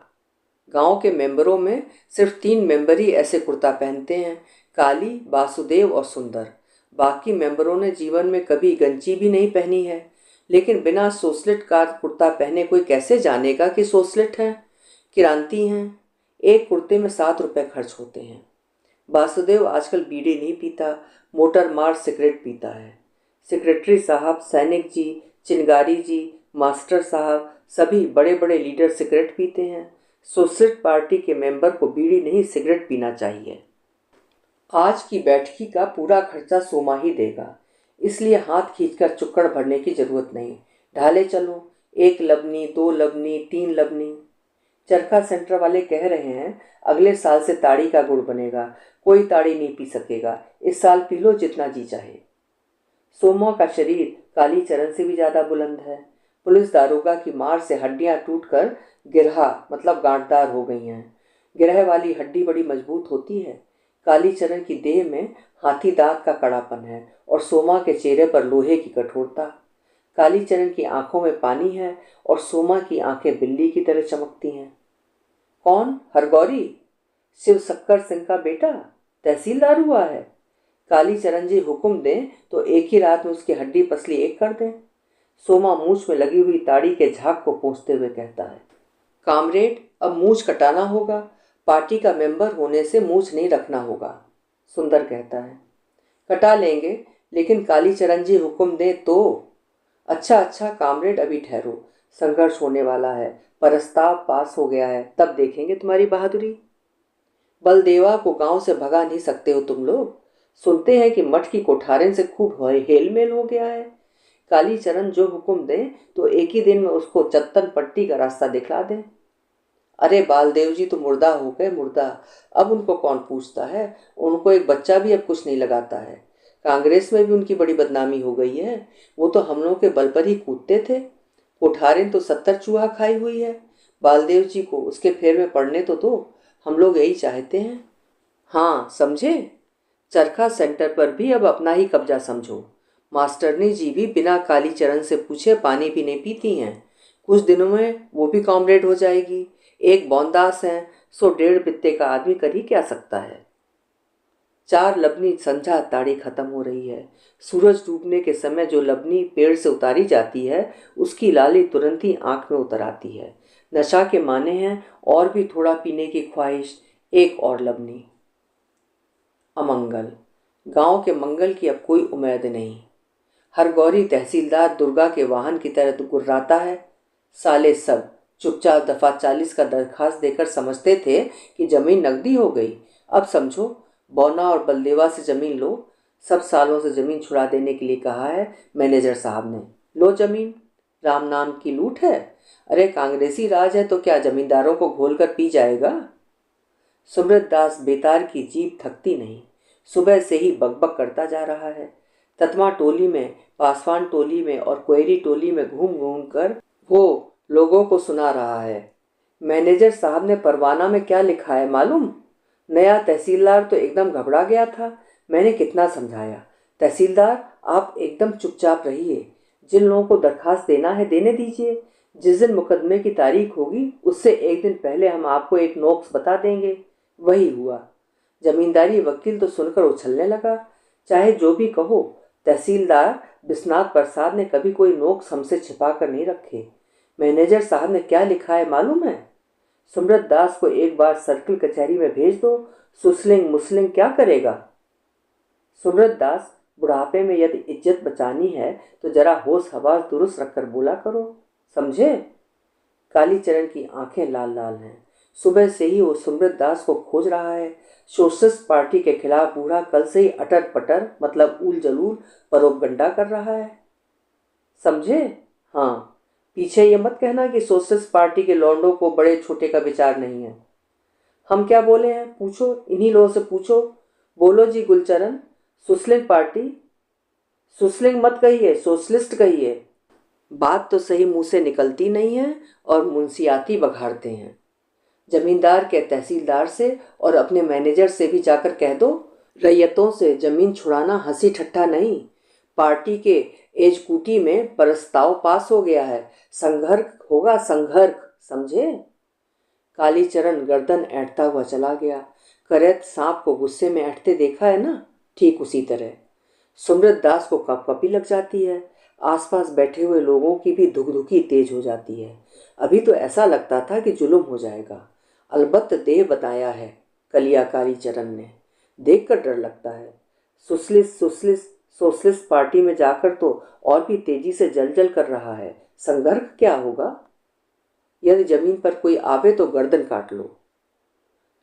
गांव के मेंबरों में सिर्फ 3 मेंबर ही ऐसे कुर्ता पहनते हैं, काली, वासुदेव और सुंदर। बाकी मेंबरों ने जीवन में कभी गंजी भी नहीं पहनी है। लेकिन बिना सोशलिस्ट काट कुर्ता पहने कोई कैसे जानेगा कि सोशलिस्ट हैं, क्रांति हैं। एक कुर्ते में 7 रुपये खर्च होते हैं। वासुदेव आजकल बीड़ी नहीं पीता, मोटर मार सिगरेट पीता है। सेक्रेटरी साहब, सैनिक जी, चिनगारी जी, मास्टर साहब, सभी बड़े बड़े लीडर सिगरेट पीते हैं। सोशलिस्ट पार्टी के मेंबर को बीड़ी नहीं सिगरेट पीना चाहिए। आज की बैठकी का पूरा खर्चा सोमा ही देगा, इसलिए हाथ खींचकर चुक्कड़ भरने की जरूरत नहीं। ढाले चलो, 1 लबनी, 2 लबनी, 3 लबनी। चरखा सेंटर वाले कह रहे हैं अगले साल से ताड़ी का गुड़ बनेगा, कोई ताड़ी नहीं पी सकेगा। इस साल पी लो जितना जी चाहे। सोमा का शरीर कालीचरण से भी ज्यादा बुलंद है। पुलिस दारोगा की मार से हड्डियां टूटकर गिरहा मतलब गांठदार हो गई हैं। गिरह वाली हड्डी बड़ी मजबूत होती है। कालीचरण की देह में हाथी दांत का कड़ापन है और सोमा के चेहरे पर लोहे की कठोरता। कालीचरण की आंखों में पानी है और सोमा की आंखें बिल्ली की तरह चमकती हैं। कौन? हरगौरी? शिव शक्कर सिंह का बेटा तहसीलदार हुआ है। कालीचरण जी हुक्म दें तो एक ही रात में उसकी हड्डी पसली एक कर दें। सोमा मूछ में लगी हुई ताड़ी के झाग को पोंछते हुए कहता है, कामरेड, अब मूछ कटाना होगा। पार्टी का मेंबर होने से मूछ नहीं रखना होगा। सुंदर कहता है, कटा लेंगे, लेकिन कालीचरण जी हुक्म दें तो। अच्छा अच्छा कामरेड, अभी ठहरो, संघर्ष होने वाला है, प्रस्ताव पास हो गया है, तब देखेंगे तुम्हारी बहादुरी। बलदेवा को गांव से भगा नहीं सकते हो तुम लोग। सुनते हैं कि मठ की कोठारिन से खूब हेल मेल हो गया है। कालीचरण जो हुक्म दें तो एक ही दिन में उसको चत्तन पट्टी का रास्ता दिखला दें। अरे बालदेव जी तो मुर्दा हो गए, मुर्दा। अब उनको कौन पूछता है। उनको एक बच्चा भी अब कुछ नहीं लगाता है। कांग्रेस में भी उनकी बड़ी बदनामी हो गई है। वो तो हम लोगों के बल पर ही कूदते थे। कोठारिन तो 70 चूहा खाई हुई है। बालदेव जी को उसके फेर में पड़ने तो दो। हम लोग यही चाहते हैं। हाँ समझे। चरखा सेंटर पर भी अब अपना ही कब्जा समझो। मास्टरनी जी भी बिना कालीचरण से पूछे पानी भी नहीं पीती हैं। कुछ दिनों में वो भी कॉमरेड हो जाएगी। एक बौनदास है, सो 1.5 बित्ते का आदमी कर ही क्या सकता है। 4 लबनी संझा ताड़ी खत्म हो रही है। सूरज डूबने के समय जो लबनी पेड़ से उतारी जाती है उसकी लाली तुरंत ही आंख में उतर आती है। नशा के माने हैं और भी थोड़ा पीने की ख्वाहिश। एक और लबनी। अमंगल। गांव के मंगल की अब कोई उम्मीद नहीं। हर गौरी तहसीलदार दुर्गा के वाहन की तरह गुर्राता है। साले सब चुपचाप दफा 40 का दरखास्त देकर समझते थे कि जमीन नकदी हो गई। अब समझो, बौना और बलदेवा से जमीन लो। सब सालों से जमीन छुड़ा देने के लिए कहा है मैनेजर साहब ने। लो जमीन। राम नाम की लूट है। अरे कांग्रेसी राज है तो क्या जमींदारों को घोल कर पी जाएगा। सुब्रत दास बेतार की जीभ थकती नहीं। सुबह से ही बकबक करता जा रहा है। ततमा टोली में, पासवान टोली में और कोयरी टोली में घूम घूम कर वो लोगों को सुना रहा है। मैनेजर साहब ने परवाना में क्या लिखा है मालूम। नया तहसीलदार तो एकदम घबरा गया था। मैंने कितना समझाया, तहसीलदार आप एकदम चुपचाप रहिए। जिन लोगों को दरखास्त देना है देने दीजिए। जिस दिन मुकदमे की तारीख होगी उससे एक दिन पहले हम आपको एक नोक्स बता देंगे। वही हुआ। जमींदारी वकील तो सुनकर उछलने लगा। चाहे जो भी कहो, तहसीलदार विश्वनाथ प्रसाद ने कभी कोई नोक्स हमसे छिपा कर नहीं रखे। मैनेजर साहब ने क्या लिखा है मालूम है। सुब्रत दास को एक बार सर्किल कचहरी में भेज दो, सुसलिंग मुसलिंग क्या करेगा। सुब्रत दास, बुढ़ापे में यदि इज्जत बचानी है तो जरा होश हवास दुरुस्त रखकर बोला करो, समझे। कालीचरण की आंखें लाल लाल हैं। सुबह से ही वो सुब्रत दास को खोज रहा है। सोशलिस्ट पार्टी के खिलाफ बूढ़ा कल से ही अटर पटर मतलब उल जलूल परोपगंडा कर रहा है, समझे। हाँ, पीछे ये मत कहना कि सोशलिस्ट पार्टी के लौंडों को बड़े छोटे का विचार नहीं है। हम क्या बोले हैं पूछो, इन्हीं लोगों से पूछो। बोलो जी गुलचरण। सुसलिंग पार्टी। सुसलिंग मत कहिए, सोशलिस्ट कहिए। बात तो सही मुंह से निकलती नहीं है और मुंशियाती बघाड़ते हैं। जमींदार के तहसीलदार से और अपने मैनेजर से भी जाकर कह दो, रैयतों से जमीन छुड़ाना हंसी ठट्ठा नहीं। पार्टी के एजकूटी में प्रस्ताव पास हो गया है। संघर्ष होगा, संघर्ष, समझे। कालीचरण गर्दन ऐंठता हुआ चला गया। करैत सांप को गुस्से में ऐंठते देखा है ना, ठीक उसी तरह। सुब्रत दास को कपकपी लग जाती है। आसपास बैठे हुए लोगों की भी धुकधुकी तेज हो जाती है। अभी तो ऐसा लगता था कि जुल्म हो जाएगा। अलबत्त देह बताया है कलिया कालीचरण ने। देखकर डर लगता है। सोशलिस्ट पार्टी में जाकर तो और भी तेजी से जल कर रहा है। संघर्ष क्या होगा। यदि जमीन पर कोई आवे तो गर्दन काट लो।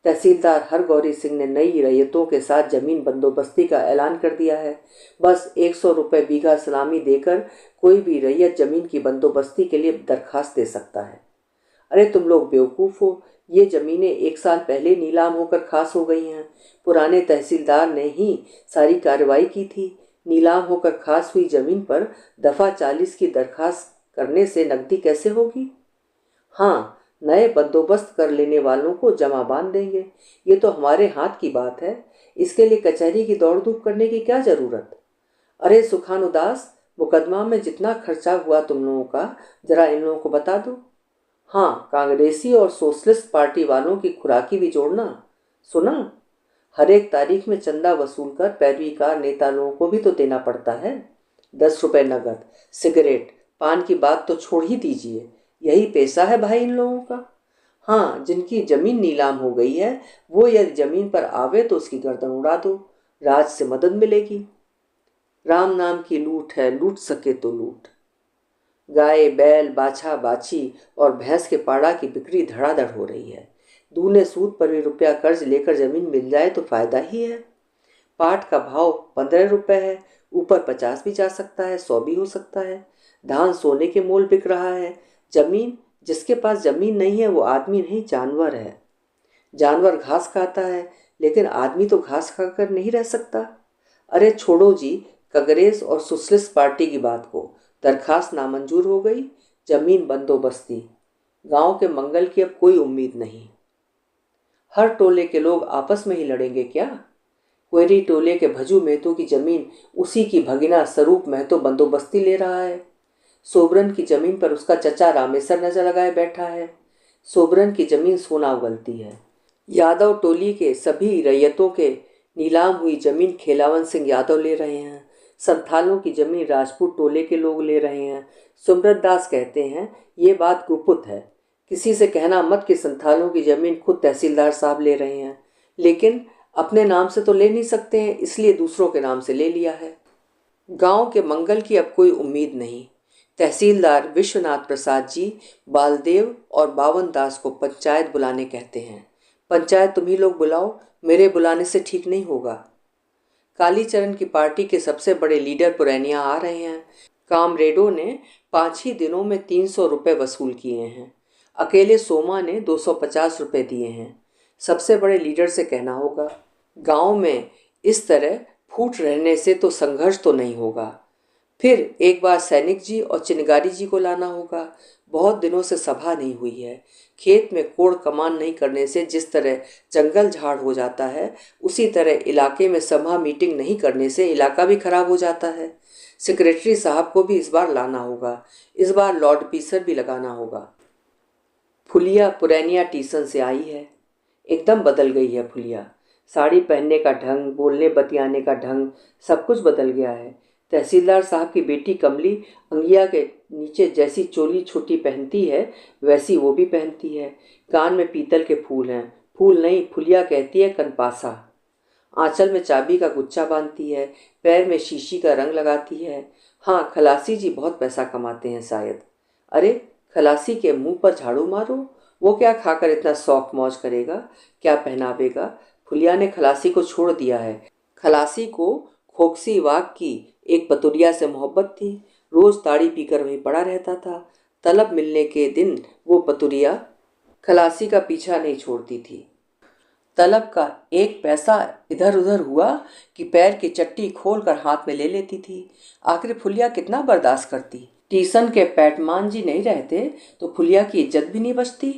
तहसीलदार हरगौरी सिंह ने नई रैयतों के साथ जमीन बंदोबस्ती का ऐलान कर दिया है। बस 100 रुपये बीघा सलामी देकर कोई भी रैयत जमीन की बंदोबस्ती के लिए दरखास्त दे सकता है। अरे तुम लोग बेवकूफ़ हो। ये ज़मीनें 1 साल पहले नीलाम होकर खास हो गई हैं। पुराने तहसीलदार ने ही सारी कार्रवाई की थी। नीलाम होकर खास हुई ज़मीन पर दफ़ा 40 की दरखास्त करने से नकदी कैसे होगी। हाँ, नए बंदोबस्त कर लेने वालों को जमा बांध देंगे। ये तो हमारे हाथ की बात है। इसके लिए कचहरी की दौड़ धूप करने की क्या ज़रूरत। अरे सुखानुदास, मुकदमा में जितना खर्चा हुआ तुम लोगों का जरा इन लोगों को बता दो। हाँ, कांग्रेसी और सोशलिस्ट पार्टी वालों की खुराकी भी जोड़ना, सुना। हर एक तारीख में चंदा वसूल कर पैरवीकार नेता लोगों को भी तो देना पड़ता है। 10 रुपये नगद, सिगरेट, पान की बात तो छोड़ ही दीजिए। यही पैसा है भाई इन लोगों का। हाँ, जिनकी जमीन नीलाम हो गई है वो यदि जमीन पर आवे तो उसकी गर्दन उड़ा दो, राज से मदद मिलेगी। राम नाम की लूट है, लूट सके तो लूट। गाय, बैल, बाछा, बाछी और भैंस के पाड़ा की बिक्री धड़ाधड़ हो रही है। दूने सूद पर भी रुपया कर्ज लेकर जमीन मिल जाए तो फायदा ही है। पाट का भाव 15 रुपये है, ऊपर 50 भी जा सकता है, 100 भी हो सकता है। धान सोने के मोल बिक रहा है। जमीन, जिसके पास जमीन नहीं है वो आदमी नहीं, जानवर है। जानवर घास खाता है, लेकिन आदमी तो घास खाकर नहीं रह सकता। अरे छोड़ो जी कांग्रेस और सोशलिस्ट पार्टी की बात को। दरखास्त नामंजूर हो गई, जमीन बंदोबस्ती। गांव के मंगल की अब कोई उम्मीद नहीं। हर टोले के लोग आपस में ही लड़ेंगे क्या? कोयरी टोले के भजू महतो की जमीन उसी की भगिना स्वरूप महतो बंदोबस्ती ले रहा है। सोबरन की जमीन पर उसका चचा रामेश्वर नजर लगाए बैठा है। सोबरन की जमीन सोना उगलती है। यादव टोली के सभी रैयतों के नीलाम हुई जमीन खेलावन सिंह यादव ले रहे हैं। संथालों की जमीन राजपूत टोले के लोग ले रहे हैं। सुब्रत दास कहते हैं ये बात गुपत है, किसी से कहना मत कि संथालों की जमीन खुद तहसीलदार साहब ले रहे हैं, लेकिन अपने नाम से तो ले नहीं सकते हैं, इसलिए दूसरों के नाम से ले लिया है। गांव के मंगल की अब कोई उम्मीद नहीं। तहसीलदार विश्वनाथ प्रसाद जी बालदेव और बावन दास को पंचायत बुलाने कहते हैं। पंचायत तुम ही लोग बुलाओ, मेरे बुलाने से ठीक नहीं होगा। कालीचरण की पार्टी के सबसे बड़े लीडर पुरैनिया आ रहे हैं। कामरेडों ने 5 ही दिनों में 300 रुपये वसूल किए हैं। अकेले सोमा ने 250 रुपये दिए हैं। सबसे बड़े लीडर से कहना होगा। गांव में इस तरह फूट रहने से तो संघर्ष तो नहीं होगा। फिर एक बार सैनिक जी और चिनगारी जी को लाना होगा। बहुत दिनों से सभा नहीं हुई है। खेत में कोड़ कमान नहीं करने से जिस तरह जंगल झाड़ हो जाता है, उसी तरह इलाके में सभा मीटिंग नहीं करने से इलाका भी खराब हो जाता है। सेक्रेटरी साहब को भी इस बार लाना होगा। इस बार लॉर्ड पीसर भी लगाना होगा। फुलिया पुरैनिया टीसन से आई है। एकदम बदल गई है फुलिया। साड़ी पहनने का ढंग, बोलने बतियाने का ढंग, सब कुछ बदल गया है। तहसीलदार साहब की बेटी कमली अंगिया के नीचे जैसी चोली छोटी पहनती है, वैसी वो भी पहनती है। कान में पीतल के फूल हैं। फूल नहीं, फुलिया कहती है कनपासा। आंचल में चाबी का गुच्छा बांधती है। पैर में शीशी का रंग लगाती है। हाँ, खलासी जी बहुत पैसा कमाते हैं शायद। अरे खलासी के मुंह पर झाड़ू मारो, वो क्या खाकर इतना शौक मौज करेगा, क्या पहनावेगा। फुलिया ने खलासी को छोड़ दिया है। खलासी को खोकसी वाक की एक पतुरिया से मोहब्बत थी। रोज ताड़ी पीकर वहीं पड़ा रहता था। तलब मिलने के दिन वो पतुरिया खलासी का पीछा नहीं छोड़ती थी। तलब का एक पैसा इधर उधर हुआ कि पैर की चट्टी खोलकर हाथ में ले लेती थी। आखिर फुलिया कितना बर्दाश्त करती। टीसन के पैटमान जी नहीं रहते तो फुलिया की इज्जत भी नहीं बचती।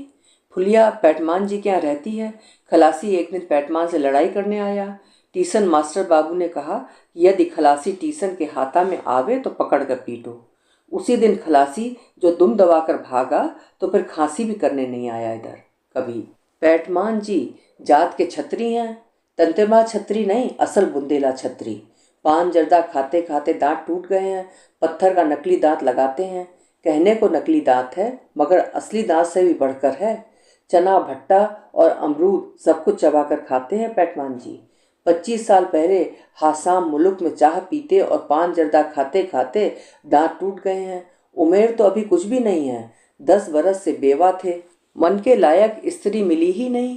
फुलिया पैटमान जी के यहाँ रहती है। खलासी एक दिन पैटमान से लड़ाई करने आया। टीसन मास्टर बाबू ने कहा कि यदि खलासी टीसन के हाथा में आवे तो पकड़ कर पीटो। उसी दिन खलासी जो दुम दबाकर भागा तो फिर खांसी भी करने नहीं आया इधर कभी। पैटमान जी जात के छत्री हैं। तंत्रमा छत्री नहीं, असल बुंदेला छत्री। पान जर्दा खाते खाते दांत टूट गए हैं। पत्थर का नकली दांत लगाते हैं। कहने को नकली दांत है, मगर असली दांत से भी बढ़कर है। चना, भट्टा और अमरूद सब कुछ चबाकर खाते हैं पैटमान जी। 25 साल पहले हासाम मुल्क में चाह पीते और पान जर्दा खाते खाते दांत टूट गए हैं। उम्र तो अभी कुछ भी नहीं है। 10 बरस से बेवा थे। मन के लायक स्त्री मिली ही नहीं।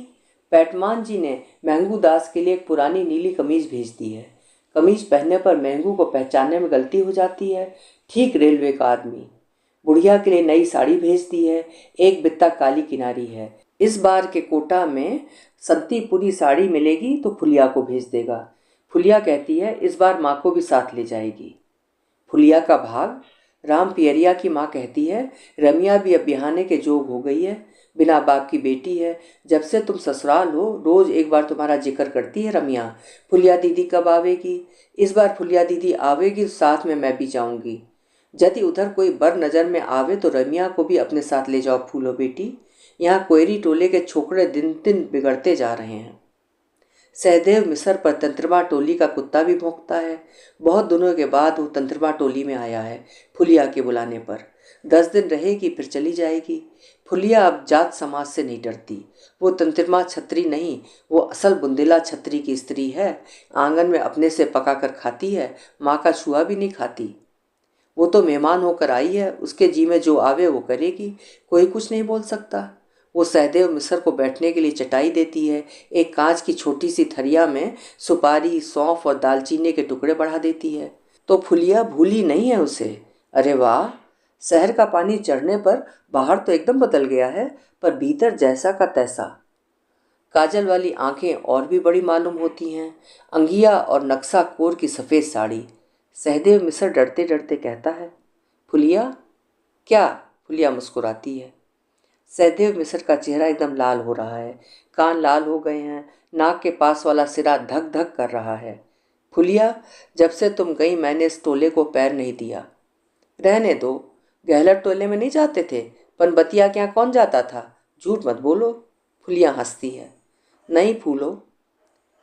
पैटमान जी ने महंगू दास के लिए एक पुरानी नीली कमीज भेज दी है। कमीज पहनने पर महंगू को पहचानने में गलती हो जाती है। ठीक रेलवे का आदमी। बुढ़िया के लिए नई साड़ी भेज दी है। एक बित्ता काली किनारी है। इस बार के कोटा में संती पूरी साड़ी मिलेगी तो फुलिया को भेज देगा। फुलिया कहती है इस बार माँ को भी साथ ले जाएगी। फुलिया का भाग। राम पियरिया की माँ कहती है रमिया भी अब बिहाने के जोग हो गई है। बिना बाप की बेटी है। जब से तुम ससुराल हो रोज एक बार तुम्हारा जिक्र करती है रमिया। फुलिया दीदी कब आवेगी? इस बार फुलिया दीदी आवेगी, साथ में मैं भी जाऊंगी। यदि उधर कोई बर नज़र में आवे तो रमिया को भी अपने साथ ले जाओ फूलो बेटी। यहाँ कोयरी टोले के छोकरे दिन दिन बिगड़ते जा रहे हैं। सहदेव मिसर पर तंत्रमा टोली का कुत्ता भी भौंकता है। बहुत दिनों के बाद वो तंत्रमा टोली में आया है फुलिया के बुलाने पर। 10 दिन रहेगी फिर चली जाएगी। फुलिया अब जात समाज से नहीं डरती। वो तंत्रमा छत्री नहीं, वो असल बुंदेला छत्री की स्त्री है। आंगन में अपने से पका कर खाती है। माँ का छुआ भी नहीं खाती। वो तो मेहमान होकर आई है, उसके जी में जो आवे वो करेगी, कोई कुछ नहीं बोल सकता। वो सहदेव मिसर को बैठने के लिए चटाई देती है, एक कांच की छोटी सी थरिया में सुपारी, सौंफ और दालचीनी के टुकड़े बढ़ा देती है। तो फुलिया भूली नहीं है उसे। अरे वाह, शहर का पानी चढ़ने पर बाहर तो एकदम बदल गया है, पर भीतर जैसा का तैसा। काजल वाली आंखें और भी बड़ी मालूम होती हैं, अंगिया और नक्शा कोर की सफ़ेद साड़ी। सहदेव मिसर डरते डरते कहता है, फुलिया। क्या? फुलिया मुस्कुराती है। सहदेव मिसर का चेहरा एकदम लाल हो रहा है, कान लाल हो गए हैं, नाक के पास वाला सिरा धक धक कर रहा है। फुलिया, जब से तुम गई मैंने इस टोले को पैर नहीं दिया। रहने दो, गहलट टोले में नहीं जाते थे, पनबतिया के यहाँ कौन जाता था? झूठ मत बोलो। फुलिया हंसती है। नहीं फूलो।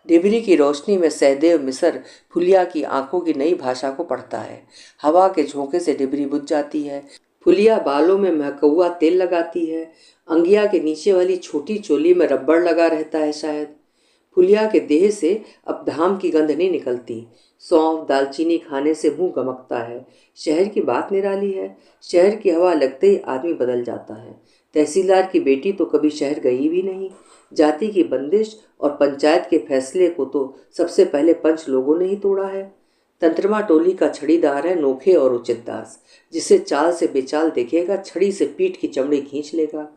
डिबरी की रोशनी में सहदेव मिसर फुलिया की आंखों की नई भाषा को पढ़ता है। हवा के झोंके से डिबरी बुझ जाती है। फुलिया बालों में महकहुआ तेल लगाती है। अंगिया के नीचे वाली छोटी चोली में रबड़ लगा रहता है शायद। फुलिया के देह से अब धाम की गंध नहीं निकलती। सौंफ दालचीनी खाने से मुंह गमकता है। शहर की बात निराली है। शहर की हवा लगते ही आदमी बदल जाता है। तहसीलदार की बेटी तो कभी शहर गई भी नहीं। जाति की बंदिश और पंचायत के फैसले को तो सबसे पहले पंच लोगों ने ही तोड़ा है। तंत्रमा टोली का छड़ीदार है नोखे और उचित दास, जिसे चाल से बेचाल देखेगा छड़ी से पीठ की चमड़ी खींच लेगा।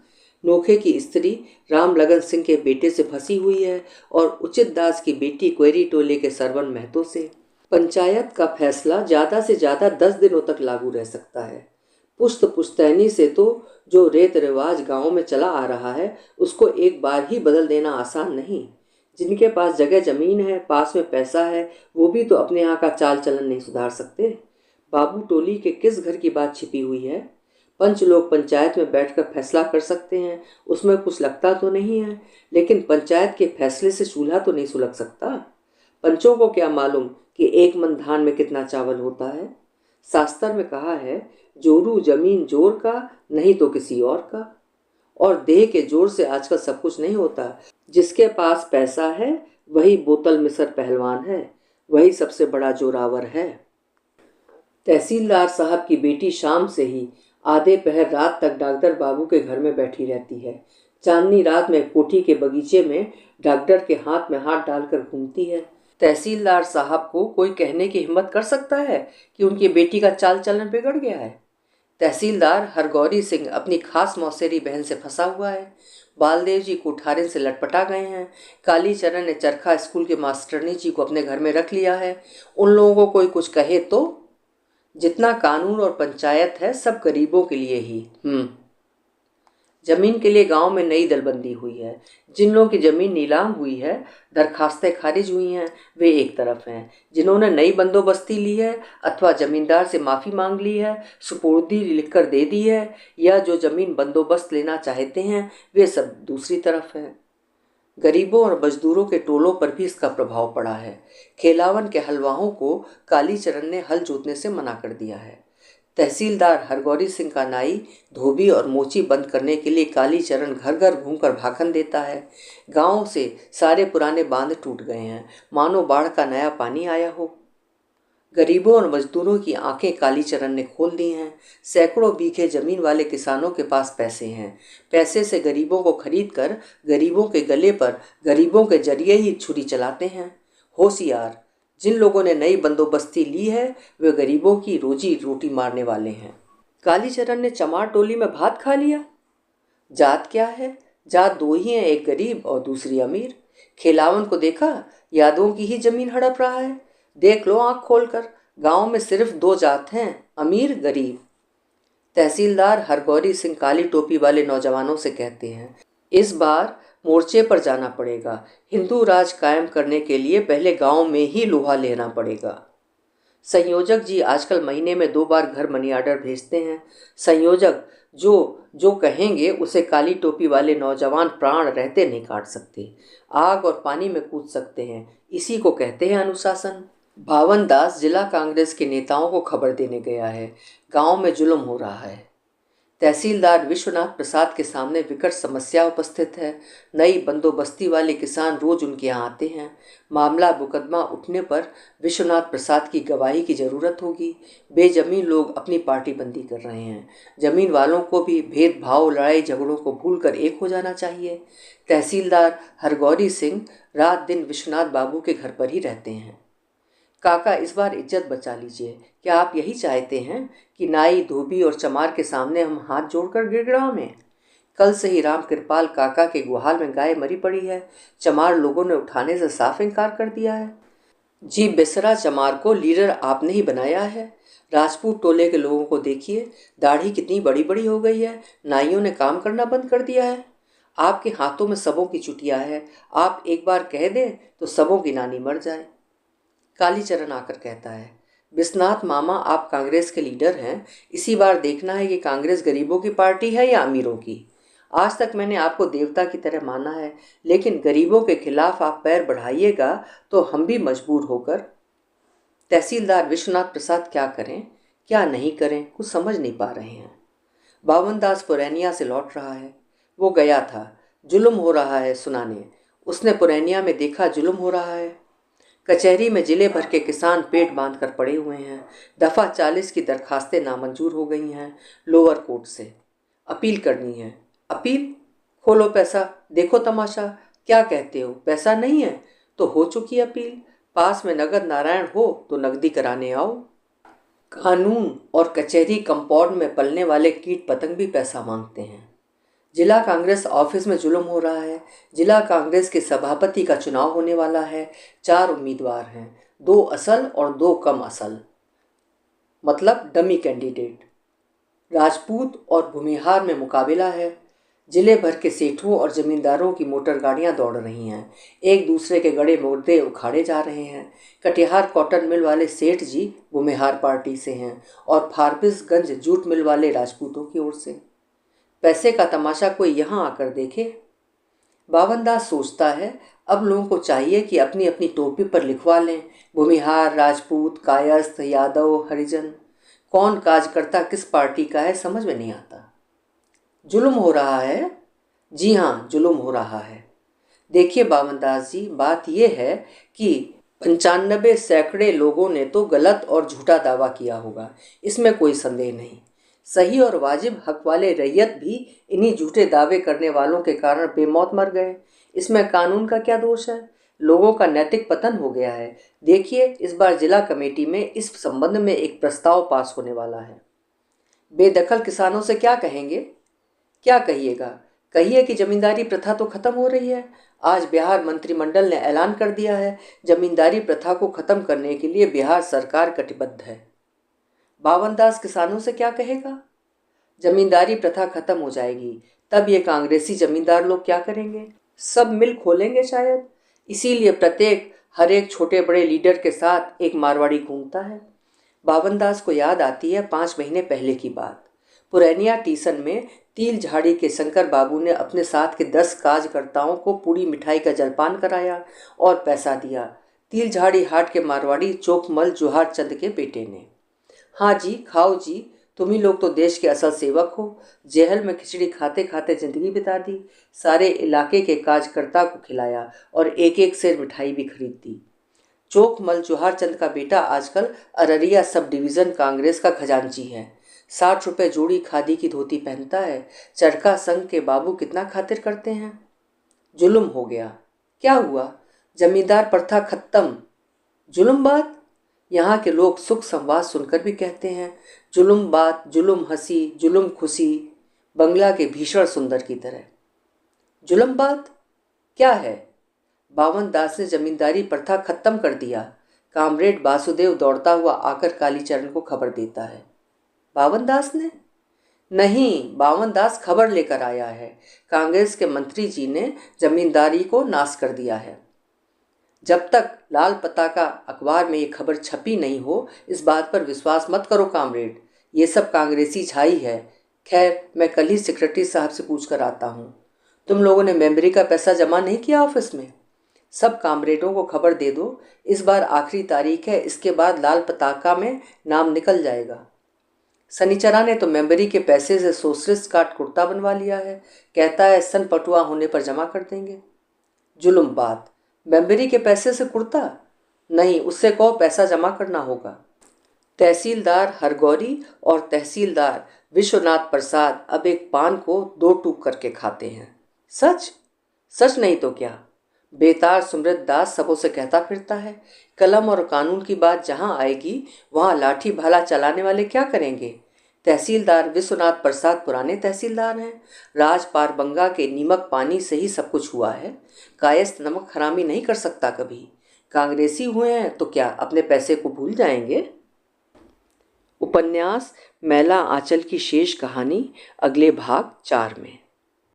नोखे की स्त्री राम लगन सिंह के बेटे से फंसी हुई है और उचित दास की बेटी क्वेरी टोले के सरवन महतो से। पंचायत का फैसला ज़्यादा से ज़्यादा 10 दिनों तक लागू रह सकता है। पुश्त पुश्तैनी से तो जो रेत रिवाज गाँव में चला आ रहा है, उसको एक बार ही बदल देना आसान नहीं। जिनके पास जगह जमीन है, पास में पैसा है, वो भी तो अपने यहाँ का चाल चलन नहीं सुधार सकते। बाबू टोली के किस घर की बात छिपी हुई है? पंच लोग पंचायत में बैठकर फैसला कर सकते हैं, उसमें कुछ लगता तो नहीं है, लेकिन पंचायत के फैसले से चूल्हा तो नहीं सुलग सकता। पंचों को क्या मालूम कि एक मन धान में कितना चावल होता है। शास्त्र में कहा है, जोरू जमीन जोर का, नहीं तो किसी और का। और देह के जोर से आजकल सब कुछ नहीं होता। जिसके पास पैसा है वही बोतल मिसर पहलवान है, वही सबसे बड़ा जोरावर है। तहसीलदार साहब की बेटी शाम से ही आधे पहर रात तक डॉक्टर बाबू के घर में बैठी रहती है। चांदनी रात में कोठी के बगीचे में डॉक्टर के हाथ में हाथ डालकर घूमती है। तहसीलदार साहब को कोई कहने की हिम्मत कर सकता है कि उनकी बेटी का चाल चलन बिगड़ गया है? तहसीलदार हरगौरी सिंह अपनी खास मौसेरी बहन से फंसा हुआ है। बालदेव जी कोठारिन से लटपटा गए हैं। कालीचरण ने चरखा स्कूल के मास्टरनी जी को अपने घर में रख लिया है। उन लोगों को कोई कुछ कहे तो? जितना कानून और पंचायत है सब गरीबों के लिए ही। जमीन के लिए गांव में नई दलबंदी हुई है। जिन लोगों की जमीन नीलाम हुई है, दरखास्तें खारिज हुई हैं, वे एक तरफ हैं। जिन्होंने नई बंदोबस्ती ली है अथवा जमींदार से माफ़ी मांग ली है, सुपुर्दी लिखकर दे दी है, या जो ज़मीन बंदोबस्त लेना चाहते हैं, वे सब दूसरी तरफ हैं। गरीबों और मजदूरों के टोलों पर भी इसका प्रभाव पड़ा है। खेलावन के हलवाहों को कालीचरण ने हल जोतने से मना कर दिया है। तहसीलदार हरगौरी सिंह का नाई धोबी और मोची बंद करने के लिए कालीचरण घर घर घूमकर भाखन देता है। गांव से सारे पुराने बांध टूट गए हैं, मानो बाढ़ का नया पानी आया हो। गरीबों और मजदूरों की आंखें कालीचरण ने खोल दी हैं। सैकड़ों बीघे जमीन वाले किसानों के पास पैसे हैं। पैसे से गरीबों को खरीद कर गरीबों के गले पर गरीबों के जरिए ही छुरी चलाते हैं। होशियार, जिन लोगों ने नई बंदोबस्ती ली है वे गरीबों की रोजी रोटी मारने वाले हैं। कालीचरण ने चमार टोली में भात खा लिया। जात क्या है? जात दो ही हैं, एक गरीब और दूसरी अमीर। खेलावन को देखा, यादवों की ही जमीन हड़प रहा है। देख लो आंख खोलकर, गांव में सिर्फ 2 जात हैं, अमीर गरीब। तहसीलदार हरगौरी सिंह काली टोपी वाले नौजवानों से कहते हैं, इस बार मोर्चे पर जाना पड़ेगा। हिंदू राज कायम करने के लिए पहले गांव में ही लोहा लेना पड़ेगा। संयोजक जी आजकल महीने में 2 बार घर मनी आर्डर भेजते हैं। संयोजक जो जो कहेंगे उसे काली टोपी वाले नौजवान प्राण रहते नहीं काट सकते। आग और पानी में कूद सकते हैं। इसी को कहते हैं अनुशासन। भावन दास जिला कांग्रेस के नेताओं को खबर देने गया है, गांव में जुल्म हो रहा है। तहसीलदार विश्वनाथ प्रसाद के सामने विकट समस्या उपस्थित है। नई बंदोबस्ती वाले किसान रोज उनके यहाँ आते हैं। मामला मुकदमा उठने पर विश्वनाथ प्रसाद की गवाही की जरूरत होगी। बेजमीन लोग अपनी पार्टी बंदी कर रहे हैं। जमीन वालों को भी भेदभाव लड़ाई झगड़ों को भूलकर एक हो जाना चाहिए। तहसीलदार हरगौरी सिंह रात दिन विश्वनाथ बाबू के घर पर ही रहते हैं। काका, इस बार इज्जत बचा लीजिए। क्या आप यही चाहते हैं कि नाई, धोबी और चमार के सामने हम हाथ जोड़कर गिड़गिड़ावें? कल से ही राम कृपाल काका के गुहाल में गाय मरी पड़ी है। चमार लोगों ने उठाने से साफ इनकार कर दिया है। जी बेसरा चमार को लीडर आपने ही बनाया है। राजपूत टोले के लोगों को देखिए, दाढ़ी कितनी बड़ी बड़ी हो गई है। नाइयों ने काम करना बंद कर दिया है। आपके हाथों में सबों की चुटिया है। आप एक बार कह दें तो सबों की नानी मर जाए। कालीचरण आकर कहता है, विश्वनाथ मामा, आप कांग्रेस के लीडर हैं। इसी बार देखना है कि कांग्रेस गरीबों की पार्टी है या अमीरों की। आज तक मैंने आपको देवता की तरह माना है, लेकिन गरीबों के खिलाफ आप पैर बढ़ाइएगा तो हम भी मजबूर होकर। तहसीलदार विश्वनाथ प्रसाद क्या करें क्या नहीं करें, कुछ समझ नहीं पा रहे हैं। बावनदास पुरैनिया से लौट रहा है। वो गया था, जुल्म हो रहा है सुनाने। उसने पुरैनिया में देखा जुल्म हो रहा है। कचहरी में जिले भर के किसान पेट बांध कर पड़े हुए हैं। दफ़ा 40 की दरखास्तें नामंजूर हो गई हैं। लोअर कोर्ट से अपील करनी है। अपील? खोलो पैसा, देखो तमाशा। क्या कहते हो, पैसा नहीं है तो हो चुकी अपील। पास में नगद नारायण हो तो नगदी कराने आओ। कानून और कचहरी कंपाउंड में पलने वाले कीट पतंग भी पैसा मांगते हैं। जिला कांग्रेस ऑफिस में जुल्म हो रहा है। जिला कांग्रेस के सभापति का चुनाव होने वाला है। 4 उम्मीदवार हैं, 2 असल और 2 कम असल, मतलब डमी कैंडिडेट। राजपूत और भूमिहार में मुकाबला है। जिले भर के सेठों और जमींदारों की मोटर गाड़ियां दौड़ रही हैं। एक दूसरे के गड़े मुर्दे उखाड़े जा रहे हैं। कटिहार कॉटन मिल वाले सेठ जी भूमिहार पार्टी से हैं और फारबिसगंज जूट मिल वाले राजपूतों की ओर से। पैसे का तमाशा कोई यहाँ आकर देखे। बावनदास सोचता है, अब लोगों को चाहिए कि अपनी अपनी टोपी पर लिखवा लें, भूमिहार, राजपूत, कायस्थ, यादव, हरिजन। कौन कार्यकर्ता किस पार्टी का है समझ में नहीं आता। जुल्म हो रहा है। जी हाँ, जुल्म हो रहा है। देखिए बावनदास जी, बात यह है कि 95 सैकड़े लोगों ने तो गलत और झूठा दावा किया होगा, इसमें कोई संदेह नहीं। सही और वाजिब हक वाले रैयत भी इन्हीं झूठे दावे करने वालों के कारण बेमौत मर गए। इसमें कानून का क्या दोष है? लोगों का नैतिक पतन हो गया है। देखिए, इस बार जिला कमेटी में इस संबंध में एक प्रस्ताव पास होने वाला है। बेदखल किसानों से क्या कहेंगे? क्या कहिएगा? कहिए कि जमींदारी प्रथा तो खत्म हो रही है। आज बिहार मंत्रिमंडल ने ऐलान कर दिया है, जमींदारी प्रथा को खत्म करने के लिए बिहार सरकार कटिबद्ध है। बावनदास किसानों से क्या कहेगा? जमींदारी प्रथा खत्म हो जाएगी, तब ये कांग्रेसी जमींदार लोग क्या करेंगे? सब मिल खोलेंगे शायद। इसीलिए प्रत्येक हर एक छोटे बड़े लीडर के साथ एक मारवाड़ी घूमता है। बावनदास को याद आती है 5 महीने पहले की बात। पुरैनिया टीसन में तिल झाड़ी के शंकर बाबू ने अपने साथ के 10 कार्यकर्ताओं को पूरी मिठाई का जलपान कराया और पैसा दिया। तिल झाड़ी हाट के मारवाड़ी चोकमल जोहार चंद के बेटे ने। हाँ जी, खाओ जी, तुम ही लोग तो देश के असल सेवक हो। जेहल में खिचड़ी खाते खाते जिंदगी बिता दी। सारे इलाके के कार्यकर्ता को खिलाया और एक एक सेर मिठाई भी खरीद दी। चोकमल जोहार चंद का बेटा आजकल अररिया सब डिवीज़न कांग्रेस का खजांची है। 60 रुपये जोड़ी खादी की धोती पहनता है। चरखा संघ के बाबू कितना खातिर करते हैं। जुल्म हो गया। क्या हुआ? जमींदार प्रथा खत्म। जुल्म बात? यहाँ के लोग सुख संवाद सुनकर भी कहते हैं, जुल्म बात, जुल्म हंसी, जुल्म खुशी, बंगला के भीषण सुंदर की तरह। जुल्म बात क्या है? बावनदास ने जमींदारी प्रथा खत्म कर दिया। कामरेड वासुदेव दौड़ता हुआ आकर कालीचरण को खबर देता है। बावनदास ने? नहीं, बावनदास खबर लेकर आया है। कांग्रेस के मंत्री जी ने जमींदारी को नाश कर दिया है। जब तक लाल पताका अखबार में ये खबर छपी नहीं हो, इस बात पर विश्वास मत करो कामरेड। ये सब कांग्रेसी छाई है। खैर, मैं कल ही सेक्रेटरी साहब से पूछ कर आता हूँ। तुम लोगों ने मेमोरी का पैसा जमा नहीं किया ऑफिस में? सब कामरेडों को खबर दे दो, इस बार आखिरी तारीख है, इसके बाद लाल पताका में नाम निकल जाएगा। सनीचरा ने तो मेंबरी के पैसे से सोशलिस्ट कार्ड कुर्ता बनवा लिया है, कहता है सन पटुआ होने पर जमा कर देंगे। जुल्म बात, मेंबरी के पैसे से कुर्ता? नहीं, उससे कहो पैसा जमा करना होगा। तहसीलदार हरगौरी और तहसीलदार विश्वनाथ प्रसाद अब एक पान को 2 टूक करके खाते हैं। सच? सच नहीं तो क्या? बेतार सुमृत दास सबों से कहता फिरता है। कलम और कानून की बात जहां आएगी वहां लाठी भाला चलाने वाले क्या करेंगे? तहसीलदार विश्वनाथ प्रसाद पुराने तहसीलदार हैं। राजपार बंगा के नीमक पानी से ही सब कुछ हुआ है। कायस्थ नमक हरामी नहीं कर सकता कभी। कांग्रेसी हुए हैं तो क्या अपने पैसे को भूल जाएंगे? उपन्यास मैला आंचल की शेष कहानी अगले भाग 4 में।